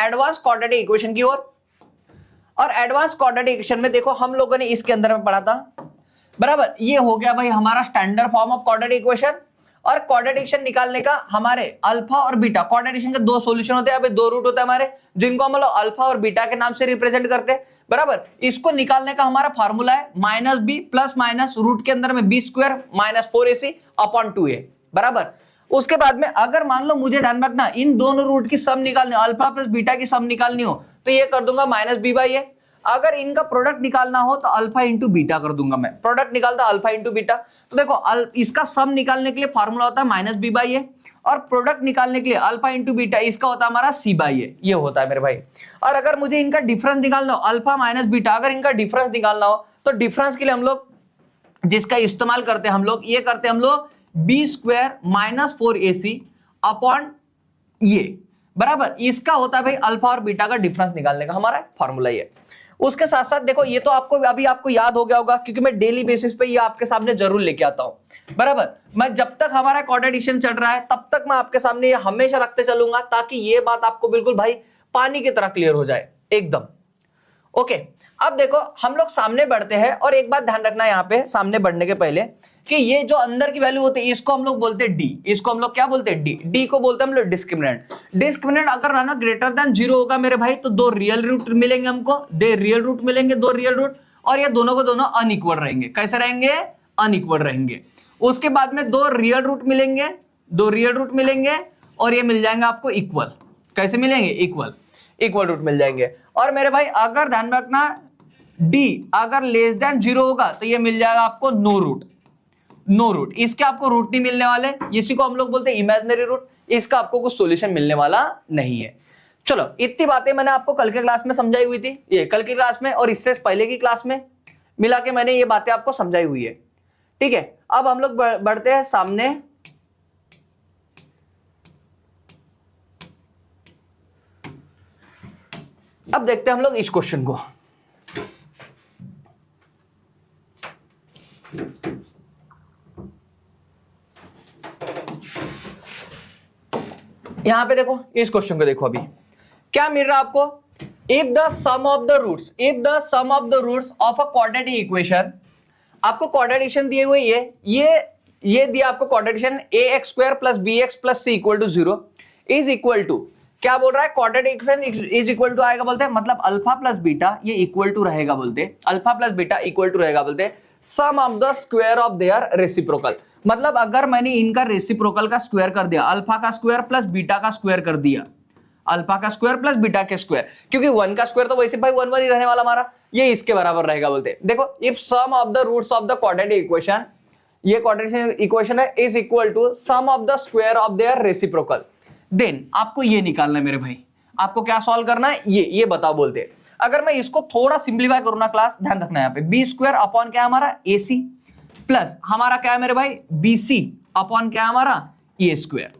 Advance quadratic equation की ओर। और advance quadratic equation में देखो हम लोगों ने इसके अंदर में पढ़ा था, बराबर, ये हो गया भाई हमारा standard form of quadratic equation. और क्वाड्रेटिक इक्वेशन निकालने का हमारे अल्फा और बीटा, क्वाड्रेटिक इक्वेशन के दो सॉल्यूशन होते हैं, अभी दो रूट होते हैं हमारे, जिनको हम लोग अल्फा और बीटा के नाम से रिप्रेजेंट करते हैं, बराबर। इसको निकालने का हमारा फार्मूला है minus b plus minus root के अंदर में B square minus 4ac upon 2a, बराबर। उसके बाद में अगर मान लो मुझे ध्यान रखना इन दोनों रूट की सम निकालनी हो, अल्फा प्लस बीटा की सम निकालनी हो, तो ये कर दूंगा माइनस बी बाई ए। अगर इनका प्रोडक्ट निकालना हो तो अल्फा इंटू बीटा कर दूंगा मैं, प्रोडक्ट निकालता अल्फा इंटू बीटा। तो देखो इसका सम निकालने के लिए फार्मूला होता है माइनस बी बाई ए, और प्रोडक्ट निकालने के लिए अल्फा इंटू बीटा इसका होता है हमारा सी बाई ए, ये होता है मेरे भाई। और अगर मुझे इनका डिफरेंस निकालना हो, अल्फा माइनस बीटा, अगर इनका डिफरेंस निकालना हो तो डिफरेंस के लिए हम लोग जिसका इस्तेमाल करते हैं हम लोग, ये करते हैं हम लोग B square minus 4ac upon ये, बराबर। इसका होता है भाई अल्फा और बीटा का डिफरेंस निकालने का हमारा फॉर्मूला ये। उसके साथ साथ देखो ये तो आपको अभी आपको याद हो गया होगा, क्योंकि मैं डेली बेसिस पे ये आपके सामने जरूर लेके आता हूं, बराबर। मैं जब तक हमारा क्वाड्रेटिक चल रहा है तब तक मैं आपके सामने ये हमेशा रखते चलूंगा, ताकि ये बात आपको बिल्कुल भाई पानी की तरह क्लियर हो जाए एकदम। ओके, अब देखो हम लोग सामने बढ़ते हैं, और एक बात ध्यान रखना यहाँ पे सामने बढ़ने के पहले कि ये जो अंदर की वैल्यू होती है इसको हम लोग बोलते हैं डी, इसको हम लोग क्या बोलते हैं डी, डी को बोलते हैं हम लोग डिस्क्रिमिनेंट। डिस्क्रिमिनेंट अगर रहना ग्रेटर देन 0 होगा मेरे भाई, तो दो रियल रूट मिलेंगे हमको, दो रियल रूट मिलेंगे, दो रियल रूट, और ये दोनों को दोनों अनइक्वल रहेंगे। कैसे रहेंगे? अनइक्वल रहेंगे। उसके बाद में दो रियल रूट मिलेंगे, दो रियल रूट मिलेंगे, और ये मिल जाएंगे आपको इक्वल। कैसे मिलेंगे? इक्वल, इक्वल रूट मिल जाएंगे। और मेरे भाई अगर ध्यान रखना डी अगर लेस देन 0 होगा तो ये मिल जाएगा आपको नो रूट, नो रूट, इसके आपको रूट नहीं मिलने वाले, इसी को हम लोग बोलते हैं इमेजिनरी रूट, इसका आपको कुछ सॉल्यूशन मिलने वाला नहीं है। चलो इतनी बातें मैंने आपको कल के क्लास में समझाई हुई थी, ये कल की क्लास में और इससे पहले की क्लास में मिला के मैंने ये बातें आपको समझाई हुई है, ठीक है। अब हम लोग बढ़ते हैं सामने। अब देखते हैं हम लोग इस क्वेश्चन को। यहां पे देखो इस क्वेश्चन को देखो, अभी क्या मिल रहा है आपको? If the sum of the roots, if the sum of the roots of a quadratic equation, आपको क्वाड्रेटिशन दिए हुए ये दिया आपको quadratic equation ax square plus bx plus c equal to 0 is equal to, क्या बोल रहा है? Quadratic equation is equal to आएगा बोलते हैं, मतलब अल्फा प्लस बीटा ये इक्वल टू रहेगा बोलते, alpha plus beta equal to रहेगा बोलते sum of the square of their reciprocal. मतलब अगर मैंने इनका रेसिप्रोकल का स्क्वायर कर दिया, अल्फा का स्क्वायर प्लस बीटा का स्क्वायर कर दिया, अल्फा का स्क्वायर प्लस बीटा के स्क्वायर, क्योंकि 1 का स्क्वायर तो वैसे भाई 1 1 ही रहने वाला हमारा, ये इसके बराबर रहेगा बोलते। देखो if sum of the roots of the quadratic equation, ये क्वाड्रेटिक इक्वेशन है, is equal to sum of the square of their reciprocal, then आपको ये निकालना है मेरे भाई। आपको क्या सॉल्व करना है? ये बताओ बोलते। अगर मैं इसको थोड़ा सिंप्लीफाई करूँ ना क्लास, ध्यान रखना यहाँ पे, बी स्क्वायर अपॉन क्या हमारा AC प्लस हमारा क्या है मेरे भाई BC अपॉन क्या हमारा ए स्क्वायर।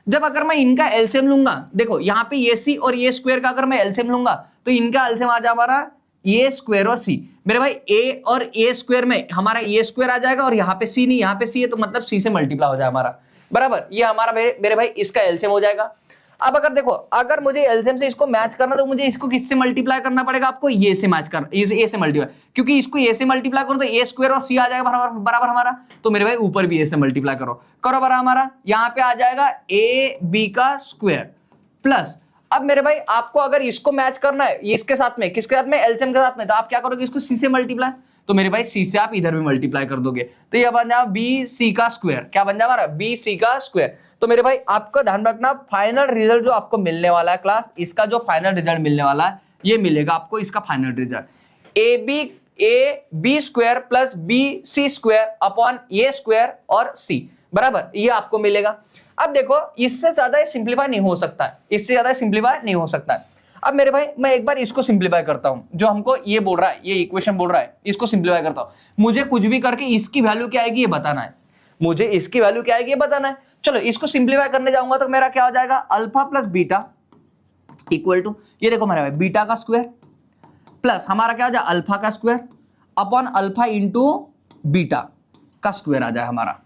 जब अगर मैं इनका एलसीएम लूंगा, देखो यहाँ पे AC और ए स्क्वायर का अगर मैं एलसीएम लूंगा तो इनका एलसीएम आ जाएगा हमारा ए स्क्वायर और C। मेरे भाई A और ए स्क्वायर में हमारा ए स्क्वायर आ जाएगा, और यहाँ पे C नहीं, यहाँ पे C है, तो मतलब C से मल्टीप्लाई हो जाएगा हमारा, बराबर। ये हमारा मेरे भाई इसका एलसीएम हो जाएगा। अब अगर देखो अगर मुझे एलसीएम से इसको मैच करना तो मुझे इसको किससे मल्टीप्लाई करना पड़ेगा? आपको ये से मैच करना, ए से मल्टीप्लाई, क्योंकि इसको ए से मल्टीप्लाई करो तो ए स्क्वायर और सी आ जाएगा बराबर हमारा, तो मेरे भाई ऊपर भी ए से मल्टीप्लाई करो बराबर हमारा, यहाँ पे आ जाएगा ए बी का स्क्वायर प्लस। अब मेरे भाई आपको अगर इसको मैच करना है इसके साथ में, किसके साथ में? एलसीएम के साथ में, तो आप क्या करोगे? इसको सी से मल्टीप्लाई, तो मेरे भाई सी से आप इधर भी मल्टीप्लाई कर दोगे, तो ये बन जाएगा बी सी का स्क्वायर। क्या बन जाएगा हमारा? बी सी का स्क्वायर। तो मेरे भाई आपका ध्यान रखना, फाइनल रिजल्ट जो आपको मिलने वाला है क्लास, इसका जो फाइनल रिजल्ट मिलने वाला है ये मिलेगा आपको इसका final result a b square plus b c square upon a square और सी, बराबर, ये आपको मिलेगा। अब देखो इससे ज्यादा सिंप्लीफाई नहीं हो सकता है, इससे ज्यादा सिंप्लीफाई नहीं हो सकता है। अब मेरे भाई मैं एक बार इसको सिंप्लीफाई करता हूं, जो हमको ये बोल रहा है, ये इक्वेशन बोल रहा है, इसको सिंप्लीफाई करता हूं। मुझे कुछ भी करके इसकी वैल्यू क्या आएगी ये बताना है, मुझे इसकी वैल्यू क्या आएगी ये बताना है। चलो इसको सिंप्लीफाई करने जाऊंगा तो मेरा क्या हो जाएगा? Alpha plus beta equal to, ये देखो मेरे भाई बीटा का स्क्वायर प्लस हमारा क्या हो जाए? अल्फा का square upon alpha into beta का स्क्वायर आ जाए हमारा।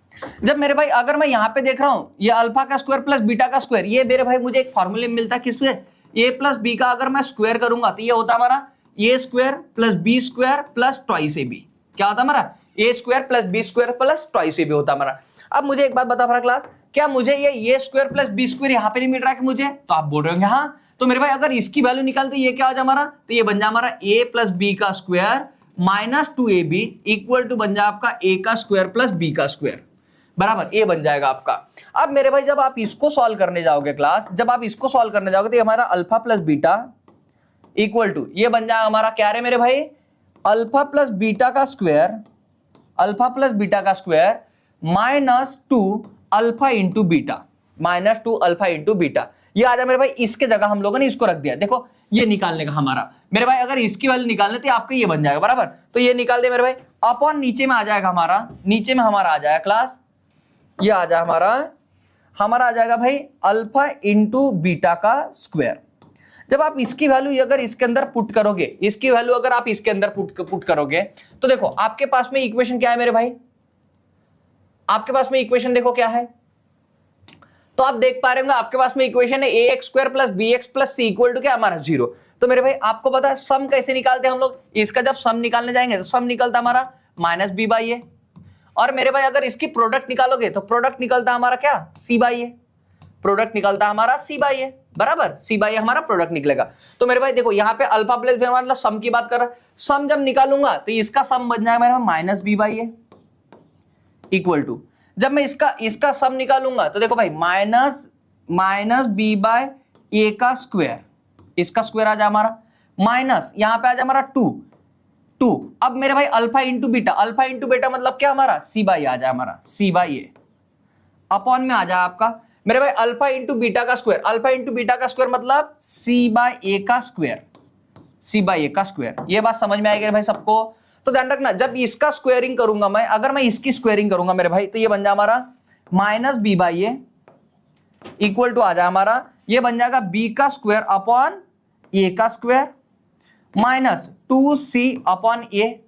जब मेरे भाई अगर मैं यहाँ पे देख रहा हूं ये अल्फा का स्क्वायर प्लस बीटा का स्क्वायर, ये मेरे भाई मुझे एक फॉर्मूले में मिलता है किससे? ए प्लस बी का अगर मैं स्क्वायर करूंगा तो ये होता है हमारा A square plus B square plus twice A B. क्या होता है हमारा A square plus B square plus twice A B होता है हमारा। अब मुझे एक बात बता रहा क्लास, क्या मुझे ये ए स्क्वायर प्लस बी स्क्वायर यहाँ पे नहीं मिल रहा है कि मुझे? तो आप बोल रहे होंगे हाँ, तो मेरे भाई अगर इसकी वैल्यू निकालते ये क्या हो जाए हमारा, तो ये बन जाए हमारा a प्लस बी का square minus 2ab equal to बन जाए आपका a का स्क्वायर प्लस b का स्क्वायर बराबर a बन जाएगा आपका। अब मेरे भाई जब आप इसको सॉल्व करने जाओगे क्लास, जब आप इसको सॉल्व करने जाओगे तो ये हमारा alpha plus beta equal to ये बन जाएगा हमारा क्या रे मेरे भाई, अल्फा प्लस बीटा का स्क्वायर, अल्फा प्लस बीटा का square minus 2 alpha into beta, minus 2 alpha into beta. ये आ जाए मेरे भाई, इसके जगह हम लोगों ने इसको रख दिया। देखो ये निकालने का हमारा मेरे भाई, अगर इसकी वैल्यू निकालने तो आपका ये बन जाएगा बराबर, तो ये निकाल दे मेरे भाई, अपॉन नीचे में आ जाएगा हमारा, नीचे में हमारा आ जाएगा क्लास, ये आ जाए हमारा आ जाएगा भाई अल्फा इंटू बीटा का स्क्वायर। जब आप इसकी वैल्यू अगर इसके अंदर पुट करोगे, इसकी वैल्यू अगर आप इसके अंदर पुट करोगे तो देखो आपके पास में इक्वेशन क्या है मेरे भाई, आपके पास में इक्वेशन देखो क्या है, तो आप देख पा रहे होंगे आपके पास में इक्वेशन है ax square plus b x plus c equal to क्या हमारा 0। तो मेरे भाई आपको पता है सम कैसे निकालते हैं हम लोग, इसका जब सम निकालने जाएंगे तो सम निकलता हमारा माइनस बी बाई ए, और मेरे भाई अगर इसकी प्रोडक्ट निकालोगे तो प्रोडक्ट निकलता हमारा क्या सी बाई ए, प्रोडक्ट निकलता हमारा सी बाई ए बराबर, सी बाई ए हमारा प्रोडक्ट निकलेगा। तो मेरे भाई देखो यहाँ पे अल्फा प्लस बी मतलब सम की बात कर रहा है, सम जब निकालूंगा तो इसका सम बन जाएगा मेरा minus B by A equal to, जब मैं इसका सम निकालूंगा तो देखो भाई माइनस बी बाय ए का स्क्वायर, इसका स्क्वायर आ जाए हमारा माइनस यहां पे आ जाए हमारा 2। अब मेरे भाई अल्फा इंटू बीटा मतलब क्या हमारा सी बाई आ जाए हमारा सी बाई ए अपॉन में आ जाए आपका मेरे भाई अल्फा इंटू बीटा का स्क्वायर, अल्फा इंटू बीटा का स्क्वायर मतलब सी बाय ए का स्क्वायर, सी बाई ए का स्क्वायर। ये बात समझ में आएगी भाई सबको? तो ध्यान रखना जब इसका स्क्वायरिंग करूंगा मैं, अगर मैं इसकी स्क्वायरिंग करूंगा मेरे भाई तो ये बन जाए हमारा minus B by A equal to आ जाए हमारा, ये बन जाएगा बी का स्क्वायर अपॉन ए का स्क्वायर माइनस 2c अपॉन ए,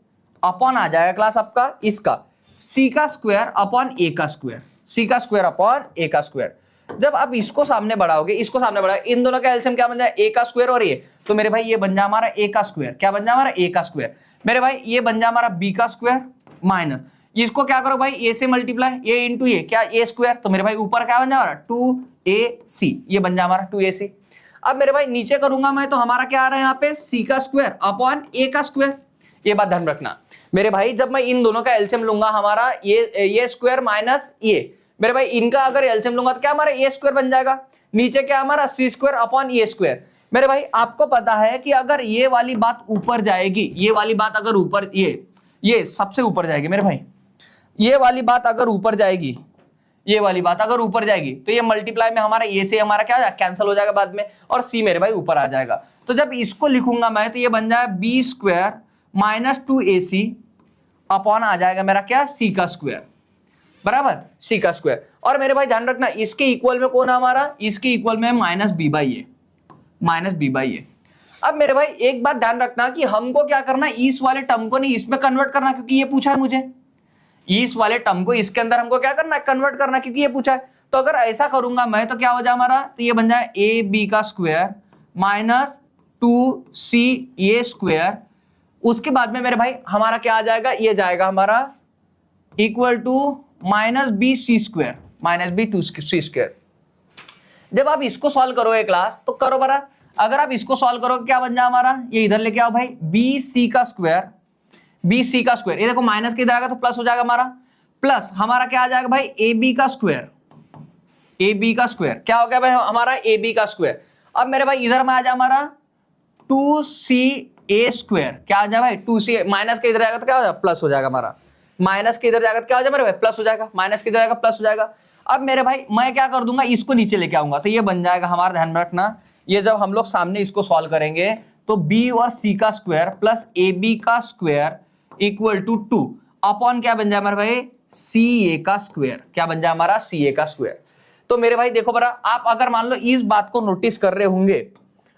अपॉन आ जाएगा क्लास आपका इसका c का स्क्वायर अपॉन ए का स्क्वायर, c का स्क्वायर अपॉन ए का स्क्वायर। जब आप इसको सामने बढ़ाओगे, इसको सामने बढ़ाओगे, इन दोनों का एलसीएम क्या बन जाए ए का स्क्वायर और ए, तो मेरे भाई ये बन जाए हमारा ए का स्क्वायर, क्या बन जाए हमारा ए का स्क्वायर। मेरे भाई ये बन जाए हमारा बी का स्क्वायर माइनस इसको क्या करो भाई ए से मल्टीप्लाई, ए इंटू ए क्या ए स्क्वायर, तो मेरे भाई ऊपर क्या बन जाए हमारा 2ac, ये बन जाए हमारा 2ac। अब मेरे भाई नीचे करूंगा मैं तो हमारा क्या आ रहा है यहाँ पे c का स्क्वायर अपॉन ए का स्क्वायर। ये बात ध्यान रखना मेरे भाई, जब मैं इन दोनों का एलसीएम लूंगा हमारा ये स्क्वायर माइनस ए, मेरे भाई इनका अगर एलसीएम लूंगा तो क्या हमारा ए स्क्वायर बन जाएगा, नीचे क्या हमारा सी स्क्वायर अपॉन ए स्क्वायर। मेरे भाई आपको पता है कि अगर ये वाली बात ऊपर जाएगी, ये वाली बात अगर ऊपर ये सबसे ऊपर जाएगी मेरे भाई, ये वाली बात अगर ऊपर जाएगी, ये वाली बात अगर ऊपर जाएगी तो ये मल्टीप्लाई में हमारा ए से हमारा क्या कैंसिल हो जाएगा बाद में, और सी मेरे भाई ऊपर आ जाएगा। तो जब इसको लिखूंगा मैं तो ये बन जाए B square minus 2ac upon आ जाएगा मेरा क्या सी का स्क्वायर बराबर, सी का स्क्वायर। और मेरे भाई ध्यान रखना इसके इक्वल में कौन है हमारा, इसके इक्वल में minus B by A, minus B by A. अब मेरे भाई एक बात ध्यान रखना कि हमको क्या करना है, इस वाले टर्म को नहीं इसमें कन्वर्ट करना, क्योंकि ये पूछा है मुझे, इस वाले टर्म को इसके अंदर हमको क्या करना है कन्वर्ट करना, क्योंकि ये पूछा है। तो अगर ऐसा करूंगा मैं तो क्या हो जाए हमारा, तो ये बन जाए ए बी का स्क्वायर माइनस 2c ए स्क्वायर, उसके बाद में मेरे भाई हमारा क्या आ जाएगा, ये जाएगा हमारा equal to minus b c square, minus b 2c square. जब आप इसको सॉल्व करोगे क्लास तो करो बरा, अगर आप इसको सॉल्व करोगे क्या बन जाए हमारा, ये इधर लेके आओ भाई बी सी का स्क्वायर, बी सी का स्क्वायर, ये देखो माइनस के इधर आएगा तो प्लस हो जाएगा हमारा, प्लस हमारा क्या आ जाएगा भाई ए बी का स्क्वायर, ए बी का स्क्वायर क्या हो गया भाई हमारा ए बी का स्क्वायर। अब मेरे भाई इधर में आ जाए हमारा 2c ए स्क्वायर, क्या आ जाए भाई 2c, माइनस के इधर आएगा तो क्या हो जाएगा प्लस हो जाएगा हमारा, माइनस के इधर जाएगा तो क्या हो जाएगा मेरे भाई प्लस हो जाएगा, माइनस के इधर आएगा प्लस हो जाएगा। अब मेरे भाई मैं क्या कर दूंगा, इसको नीचे लेके आऊंगा तो ये बन जाएगा हमारा, ध्यान रखना ये जब हम लोग सामने इसको सॉल्व करेंगे तो b और c का स्क्वायर प्लस ए बी का स्क्वायर इक्वल टू 2 अपॉन क्या बन जाए हमारे भाई सी ए का स्क्वायर, क्या बन जाए हमारा सी ए का स्क्वायर। तो मेरे भाई देखो बरा, आप अगर मान लो इस बात को नोटिस कर रहे होंगे,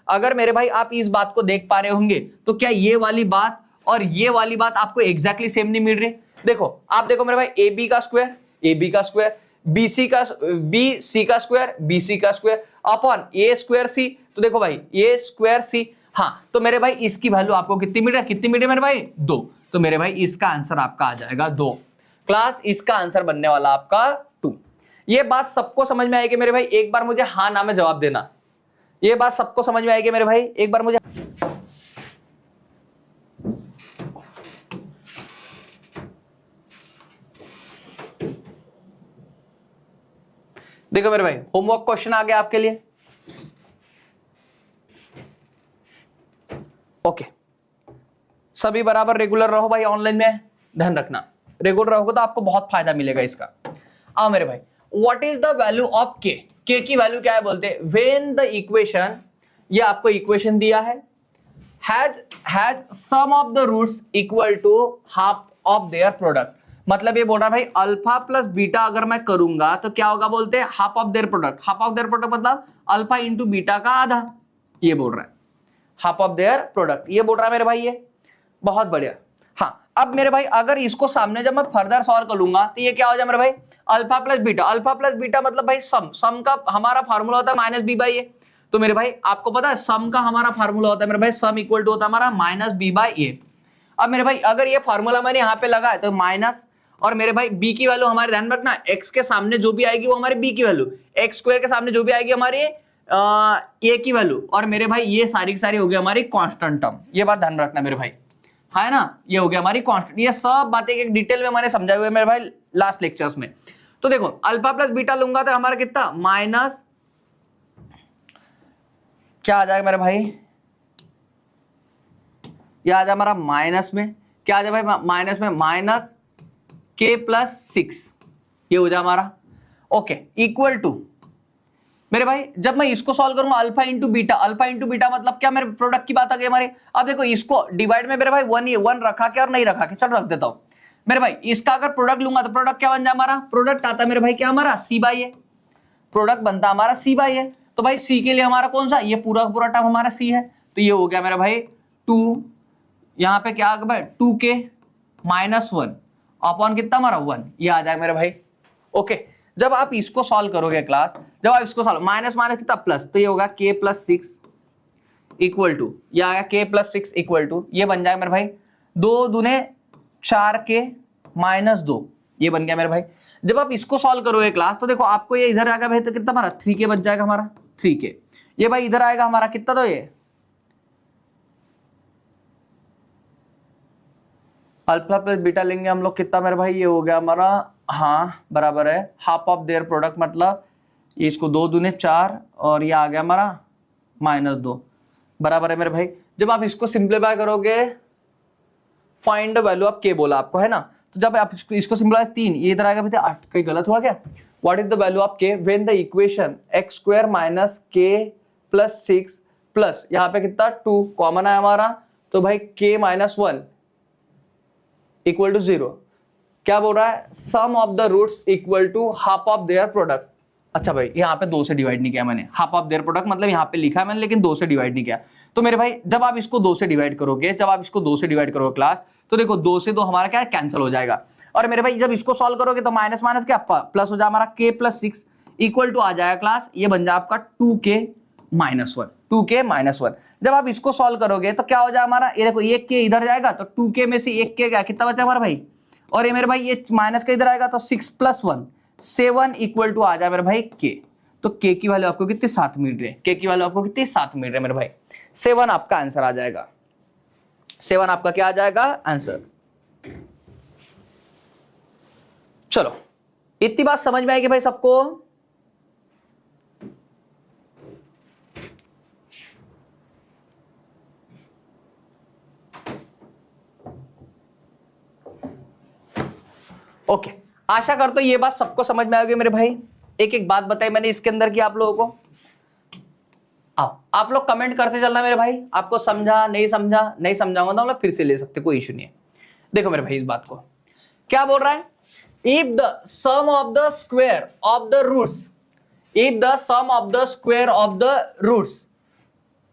अगर मेरे भाई आप इस बात को देख पा रहे होंगे तो क्या ये वाली बात और ये वाली बात आपको एग्जैक्टली सेम नहीं मिल रही। देखो आप देखो मेरे भाई ए बी का स्क्वायर, ए बी का स्क्वायर, बी सी का स्क्वायर अपॉन ए स्क्वायर सी। तो देखो भाई ए स्क्वायर सी, हाँ तो मेरे भाई इसकी वैल्यू आपको कितनी मिली मेरे भाई 2। तो मेरे भाई इसका आंसर आपका आ जाएगा 2। क्लास इसका आंसर बनने वाला आपका 2। ये बात सबको समझ में आएगी मेरे भाई? एक बार मुझे हाँ ना में जवाब देना। ये बात सबको समझ में आएगी मेरे भाई? एक बार मुझे देखो मेरे भाई, होमवर्क क्वेश्चन आ गया आपके लिए। ओके, सभी बराबर रेगुलर रहो भाई, ऑनलाइन में ध्यान रखना, रेगुलर रहोगे तो आपको बहुत फायदा मिलेगा इसका। आओ मेरे भाई, what is the value of के? के की वैल्यू क्या है बोलते हैं? व्हेन द इक्वेशन, ये आपको इक्वेशन दिया है, has sum of the roots equal to half of their product. मतलब ये बोल रहा है भाई अल्फा प्लस बीटा अगर मैं करूंगा तो क्या होगा बोलते हैं? Half of their product. Half of their product मतलब अल्फा इंटू बीटा का आधा, ये बोल रहा है हाफ ऑफ देयर प्रोडक्ट, ये बोल रहा है मेरे भाई। ये बहुत बढ़िया। हाँ, अब मेरे भाई अगर इसको सामने जब मैं फर्दर सॉल्व कर लूंगा तो ये क्या हो जाए मेरे भाई? Alpha plus beta. Alpha plus beta मतलब भाई सम का हमारा फार्मूला होता है माइनस बी बाई ए। तो मेरे भाई आपको पता है सम का हमारा फार्मूला होता है मेरे भाई, सम इक्वल टू होता है हमारा माइनस बी बाई ए। अब मेरे भाई अगर ये फार्मूला मैंने यहाँ पे लगा है तो माइनस, और मेरे भाई बी की वैल्यू हमारे ध्यान रखना, एक्स के सामने जो भी आएगी वो हमारे बी की वैल्यू, एक्स स्क्वायर के सामने जो भी आएगी हमारी ए की वैल्यू, और मेरे भाई ये सारी की सारी हो गई हमारी कांस्टेंट टर्म। ये बात ध्यान रखना मेरे भाई, है ना? ये हो गया हमारी कांस्टेंट। ये सब बातें एक डिटेल में मैंने समझाए हुए मेरे भाई लास्ट लेक्चर्स में। तो देखो अल्फा प्लस बीटा लूंगा तो हमारा कितना माइनस, क्या आ जाएगा मेरे भाई? ये आ जाए हमारा माइनस में, क्या आ जाए भाई माइनस में? माइनस के प्लस 6, ये हो जाए हमारा। ओके, इक्वल टू मेरे भाई जब मैं इसको सॉल्व करूंगा alpha into beta, alpha into beta मतलब क्या? मेरे प्रोडक्ट की बात आ गई हमारी। अब देखो इसको डिवाइड में मेरे भाई वन रखा के और नहीं रखा के, चल रख देता हूं मेरे भाई। इसका अगर प्रोडक्ट लूंगा तो प्रोडक्ट क्या बन जाए हमारा? प्रोडक्ट आता है मेरे भाई क्या हमारा? सी बाई ए। प्रोडक्ट बनता हमारा सी बाई ए। तो भाई सी के लिए हमारा कौन सा? ये पूरा पूरा टर्म हमारा सी है। तो ये हो गया मेरा भाई 2, यहाँ पे क्या आ गया भाई 2k माइनस 1 अपॉन कितना हमारा 1, ये आ जाएगा मेरे भाई। ओके, जब आप इसको सॉल्व करोगे क्लास, जब आप इसको सॉल्व माइनस माइनस कितना प्लस, तो ये होगा k प्लस 6 इक्वल टू, ये आ गया k प्लस 6 इक्वल टू, ये बन जाएगा मेरे भाई 2 दूने 4k माइनस 2, ये बन गया मेरे भाई। जब आप इसको सॉल्व करोगे क्लास तो देखो आपको ये इधर आएगा भाई तो कितना हमारा 3k बच जाएगा हमारा 3k। ये भाई इधर आएगा हमारा कितना, तो ये अल्फा प्लस बीटा लेंगे हम लोग कितना मेरे भाई? ये हो गया हमारा, हाँ बराबर है हाफ ऑफ देयर प्रोडक्ट, मतलब ये इसको 2 दूने 4 और ये आ गया हमारा माइनस 2, बराबर है मेरे भाई। जब आप इसको सिंप्लीफाई करोगे, फाइंड द वैल्यू ऑफ के बोला आपको, है ना? तो जब आप इसको सिंप्लीफाई 3, ये इधर आएगा भाई 8, कहीं गलत हुआ क्या? What is the value of K when the equation X square minus K plus 6 plus यहाँ पे कितना 2 कॉमन है हमारा, तो भाई के माइनस 1 इक्वल टू 0। क्या बोल रहा है? Sum of the roots equal to half of their product. अच्छा भाई यहाँ पे 2 से डिवाइड नहीं किया मैंने, हाफ ऑफ देयर प्रोडक्ट मतलब यहाँ पे लिखा है मैंने लेकिन 2 से डिवाइड नहीं किया। तो मेरे भाई जब आप इसको 2 से डिवाइड करोगे, जब आप इसको 2 से डिवाइड करोगे क्लास, तो देखो 2 से 2 हमारा क्या है? कैंसिल हो जाएगा। और मेरे भाई जब इसको सॉल्व करोगे तो माइनस माइनस क्या प्लस हो जाए हमारा, k प्लस 6 इक्वल टू आ जाएगा क्लास, ये बन जाए आपका 2k माइनस 1, 2k माइनस 1। जब आप इसको सॉल्व करोगे तो क्या हो जाए हमारा? ये देखो एक के इधर जाएगा तो 2k में से एक के कितना बचा हमारा भाई? और ये मेरे भाई ये माइनस का इधर आएगा तो 6 प्लस 1 7 इक्वल टू आ जाए मेरे भाई k। तो k की वैल्यू आपको कितनी 7 मिल रही है? k की वैल्यू आपको कितनी 7 मिल रही है मेरे भाई? 7 आपका आंसर आ जाएगा। 7 आपका क्या आ जाएगा? आंसर। चलो इतनी बात समझ में आएगी भाई सबको? ओके, आशा करता हूं ये बात सबको समझ में आएगी मेरे भाई। एक एक बात बताई मैंने इसके अंदर की आप लोगों को। आओ आप लोग कमेंट करते चलना मेरे भाई, आपको समझा नहीं समझा, नहीं समझाऊंगा तो हम लोग फिर से ले सकते, कोई इशू नहीं है। देखो मेरे भाई इस बात को क्या बोल रहा है? If the sum of the square of the roots, if the sum of the square of the roots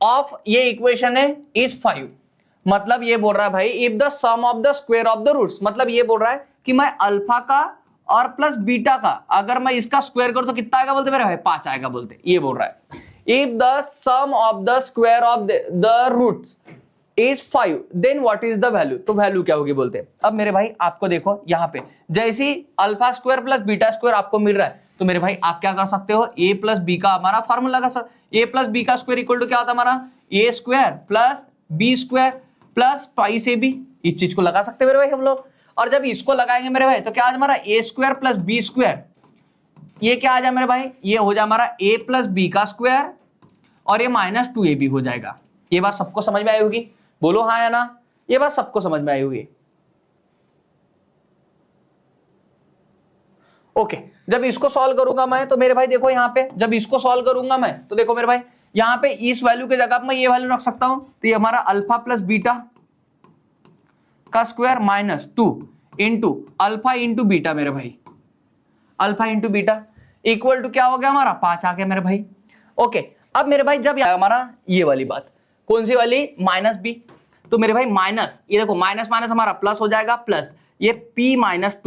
of, ये इक्वेशन है, इज 5। मतलब ये बोल रहा है भाई if the sum of the square of the roots, मतलब ये बोल रहा है कि मैं अल्फा का और प्लस बीटा का अगर मैं इसका स्क्वायर करूं तो कितना आएगा बोलते मेरे भाई 5 आएगा बोलते, ये बोल रहा है। If the sum of the square of the roots is 5 then what is the value, तो वैल्यू क्या होगी बोलते। अब मेरे भाई आपको देखो यहाँ पे जैसे ही alpha square plus beta square आपको मिल रहा है तो मेरे भाई आप क्या कर सकते हो, ए प्लस बी का हमारा फॉर्मूला लगा सकते। ए प्लस बी का स्क्वायर इक्वल टू क्या होता है हमारा, A square plus B square plus twice A B, इस चीज को लगा सकते हैं मेरे भाई हम लोग। और जब इसको लगाएंगे मेरे भाई तो क्या आ जाए हमारा A square plus B square, ये क्या आ जाए मेरे भाई, ये हो जाए हमारा ए प्लस बी का स्क्वायर और ये माइनस 2ab हो जाएगा। ये बात सबको समझ में आई होगी, बोलो हाँ या ना, ये बात सबको समझ में आई होगी। ओके, जब इसको सॉल्व करूंगा मैं तो मेरे भाई देखो यहाँ पे जब इसको सॉल्व करूंगा मैं तो देखो मेरे भाई यहाँ पे इस वैल्यू के जगह मैं ये वैल्यू रख सकता हूं, तो ये हमारा अल्फा प्लस बीटा का square minus 2 into alpha into beta मेरे भाई, alpha into beta equal to क्या हो गया हमारा 5 आ गया मेरे भाई। ओके, अब मेरे भाई जब हमारा ये वाली बात कौन सी वाली, माइनस बी, तो मेरे भाई माइनस, ये देखो माइनस माइनस हमारा प्लस हो जाएगा, प्लस ये p माइनस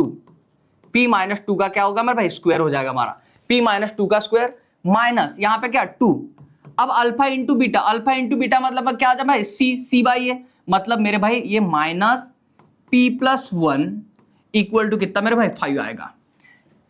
2 का क्या होगा मेरे भाई स्क्वायर हो जाएगा हमारा, p माइनस 2 का स्क्वायर माइनस यहाँ पे क्या 2। अब अल्फा इंटू बीटा मतलब क्या आ जाए भाई सी बाई ए, मतलब मेरे भाई ये minus p plus 1 equal to कितना मेरे भाई 5 आएगा।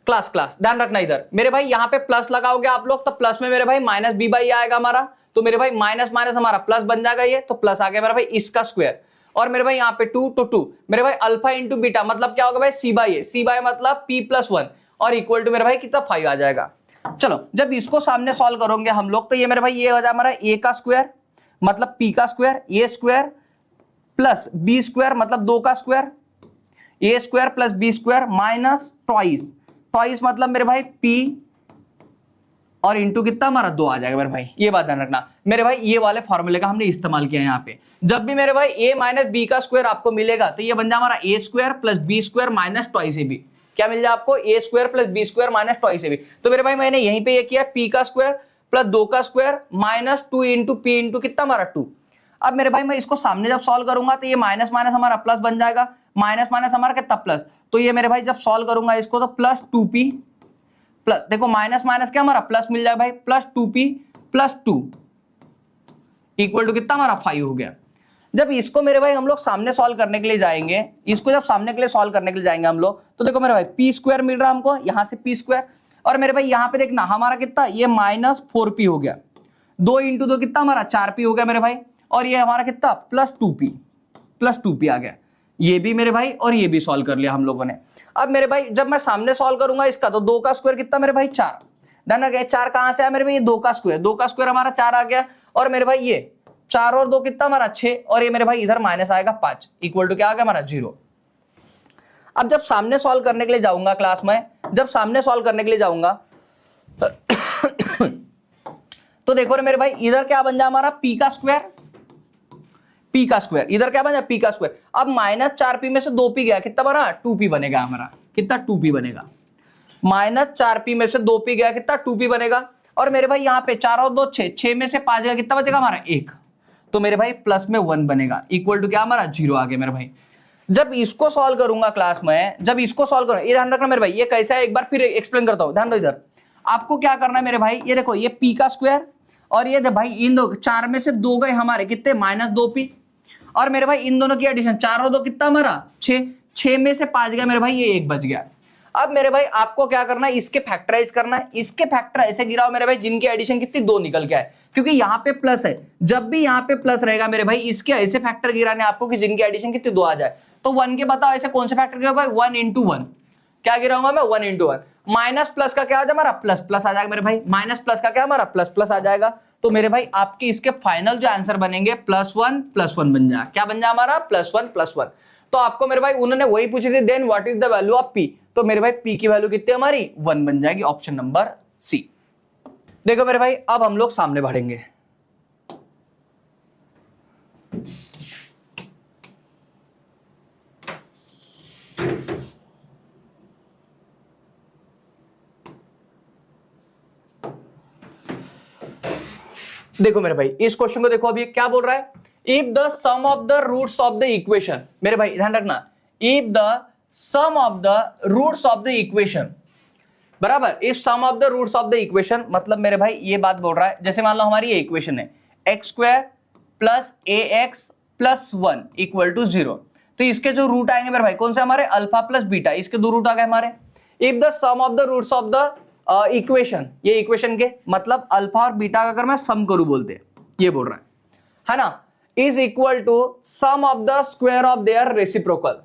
क्लास ध्यान रखना इधर मेरे भाई यहाँ पे प्लस लगाओगे आप लोग तो प्लस में मेरे भाई माइनस बी बाई आएगा हमारा, तो मेरे भाई माइनस माइनस हमारा प्लस बन जाएगा, ये तो प्लस आ गया मेरा भाई इसका स्क्वायर, और मेरे भाई यहाँ पे 2 तो 2 मेरे भाई अल्फा इंटू बीटा मतलब क्या होगा भाई सी बाई ए मतलब p प्लस 1 और इक्वल टू मेरे भाई कितना 5 आ जाएगा। चलो जब इसको सामने सॉल्व करोगे हम लोग तो ये मेरे भाई ये हो जाए हमारा a का स्क्वायर मतलब p का square, a square plus b square मतलब 2 का square, a square plus b square minus twice मतलब मेरे भाई p और इंटू कितना हमारा 2 आ जाएगा मेरे भाई। ये बात ध्यान रखना मेरे भाई, ये वाले फॉर्मूले का हमने इस्तेमाल किया है यहाँ पे। जब भी मेरे भाई a माइनस बी का स्क्वायर आपको मिलेगा तो ये बन जाए हमारा a square plus B square minus twice ab, क्या मिल जाए आपको a square plus B square minus twice ab। तो मेरे भाई मैंने यहीं पे ये किया p का स्क्वायर प्लस 2 का square minus 2 into p into कितना हमारा 2। अब मेरे भाई मैं इसको सामने जब सॉल्व करूंगा तो ये माइनस माइनस हमारा प्लस बन जाएगा, माइनस माइनस हमारा कितना प्लस, तो ये मेरे भाई जब सॉल्व करूंगा इसको तो प्लस 2p प्लस देखो माइनस माइनस क्या हमारा प्लस मिल जाएगा भाई plus 2p plus 2 equal to कितना हमारा 5 हो गया। जब इसको मेरे भाई हम लोग सामने सॉल्व करने के लिए जाएंगे, इसको जब सामने के लिए सॉल्व करने के लिए जाएंगे हम लोग तो देखो मेरे भाई p स्क्वायर मिल रहा है हमको यहाँ से p स्क्वायर, और मेरे भाई यहाँ पे देखना हमारा कितना ये माइनस 4p हो गया, 2 इंटू 2 कितना हमारा 4p हो गया मेरे भाई, और ये हमारा कितना प्लस 2p आ गया। ये भी मेरे भाई और ये भी सॉल्व कर लिया हम लोगों ने। अब मेरे भाई जब मैं सामने सॉल्व करूंगा इसका तो 2 का स्क्वायर कितना मेरे भाई 4, ध्यान रखिए 4 कहां से आया मेरे भाई, ये 2 का स्क्वायर हमारा 4 आ गया, और मेरे भाई ये 4 और 2 कितना हमारा 6, और ये मेरे भाई इधर माइनस आएगा 5 इक्वल टू क्या आ गया हमारा 0। अब जब सामने सॉल्व करने के लिए जाऊंगा क्लास में, जब सामने सॉल्व करने के लिए जाऊंगा तो देखो मेरे भाई इधर क्या बन जाए हमारा p का स्क्वायर इधर क्या बन जाए p का स्क्वायर। अब माइनस 4p में से 2p गया कितना बना 2p बनेगा हमारा, कितना 2p बनेगा, माइनस 4p में से 2p गया कितना 2p बनेगा, और मेरे भाई यहाँ पे 4 और 2 6 में से 5 गया कितना बचेगा हमारा 1, तो मेरे भाई प्लस में 1 बनेगा इक्वल टू क्या हमारा 0 आ गया मेरे भाई। जब इसको सॉल्व करूंगा क्लास में, जब इसको सॉल्व करूंगा ये ध्यान रखना मेरे भाई, ये कैसा है एक बार फिर एक्सप्लेन करता हूं, ध्यान दो इधर। आपको क्या करना है मेरे भाई, ये देखो ये p का स्क्वायर और ये भाई इन दो 4 में से 2 गए हमारे कितने माइनस 2p, और मेरे भाई इन दोनों की एडिशन 4 और 2 कितना हमारा 6 में से 5 गया मेरे भाई ये 1 बच गया। अब मेरे भाई आपको क्या करना है, इसके फैक्टराइज करना है, इसके फैक्टर ऐसे गिराओ मेरे भाई जिनकी एडिशन कितनी 2 निकल के आए, क्योंकि यहाँ पे प्लस है, जब भी यहाँ पे प्लस रहेगा मेरे भाई इसके ऐसे फैक्टर गिराने आपको कि जिनकी एडिशन कितनी 2 आ जाए। तो 1 के बताओ ऐसे कौन से फैक्टर गिराओ भाई, 1 इंटू 1 क्या गिराऊंगा मैं 1 इंटू 1, माइनस प्लस का क्या आ जाएगा हमारा प्लस आ जाएगा मेरे भाई, माइनस प्लस का क्या हमारा प्लस आ जाएगा। तो मेरे भाई आपके इसके फाइनल जो आंसर बनेंगे +1 बन जाए, क्या बन जाए हमारा +1 तो आपको मेरे भाई उन्होंने वही पूछी थी then what is the value of p, तो मेरे भाई p की वैल्यू कितनी हमारी 1 बन जाएगी, ऑप्शन नंबर सी। देखो मेरे भाई अब हम लोग सामने बढ़ेंगे, देखो मेरे भाई इस क्वेश्चन को देखो, अभी क्या बोल रहा है, if the sum of the roots of the equation, मेरे भाई ध्यान रखना, if the sum of the roots of the equation, बराबर। If sum of the roots of the equation मतलब मेरे भाई ये बात बोल रहा है, जैसे मान लो हमारी ये इक्वेशन है x square plus a x plus 1 equal to 0, तो इसके जो रूट आएंगे मेरे भाई कौन से हमारे अल्फा प्लस बीटा, इसके दो रूट आ गए हमारे। If the sum of the roots of the equation, ये इक्वेशन के मतलब अल्फा और बीटा का अगर मैं सम करूं बोलते ये बोल रहा है ना, is equal to sum of the square of their reciprocal,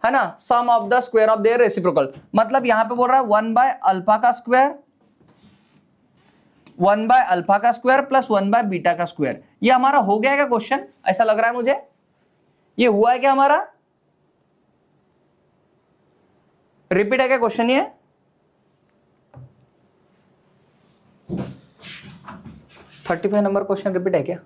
है ना, sum of the square of their reciprocal, मतलब यहां पे बोल रहा है 1 बाय अल्फा का स्क्वायर, 1 बाय अल्फा का स्क्वायर प्लस 1 बाय बीटा का स्क्वायर। ये हमारा हो गया क्या क्वेश्चन, ऐसा लग रहा है मुझे, ये हुआ है क्या हमारा, रिपीट है क्या क्वेश्चन ये? थर्टी 35 नंबर क्वेश्चन रिपीट है क्या?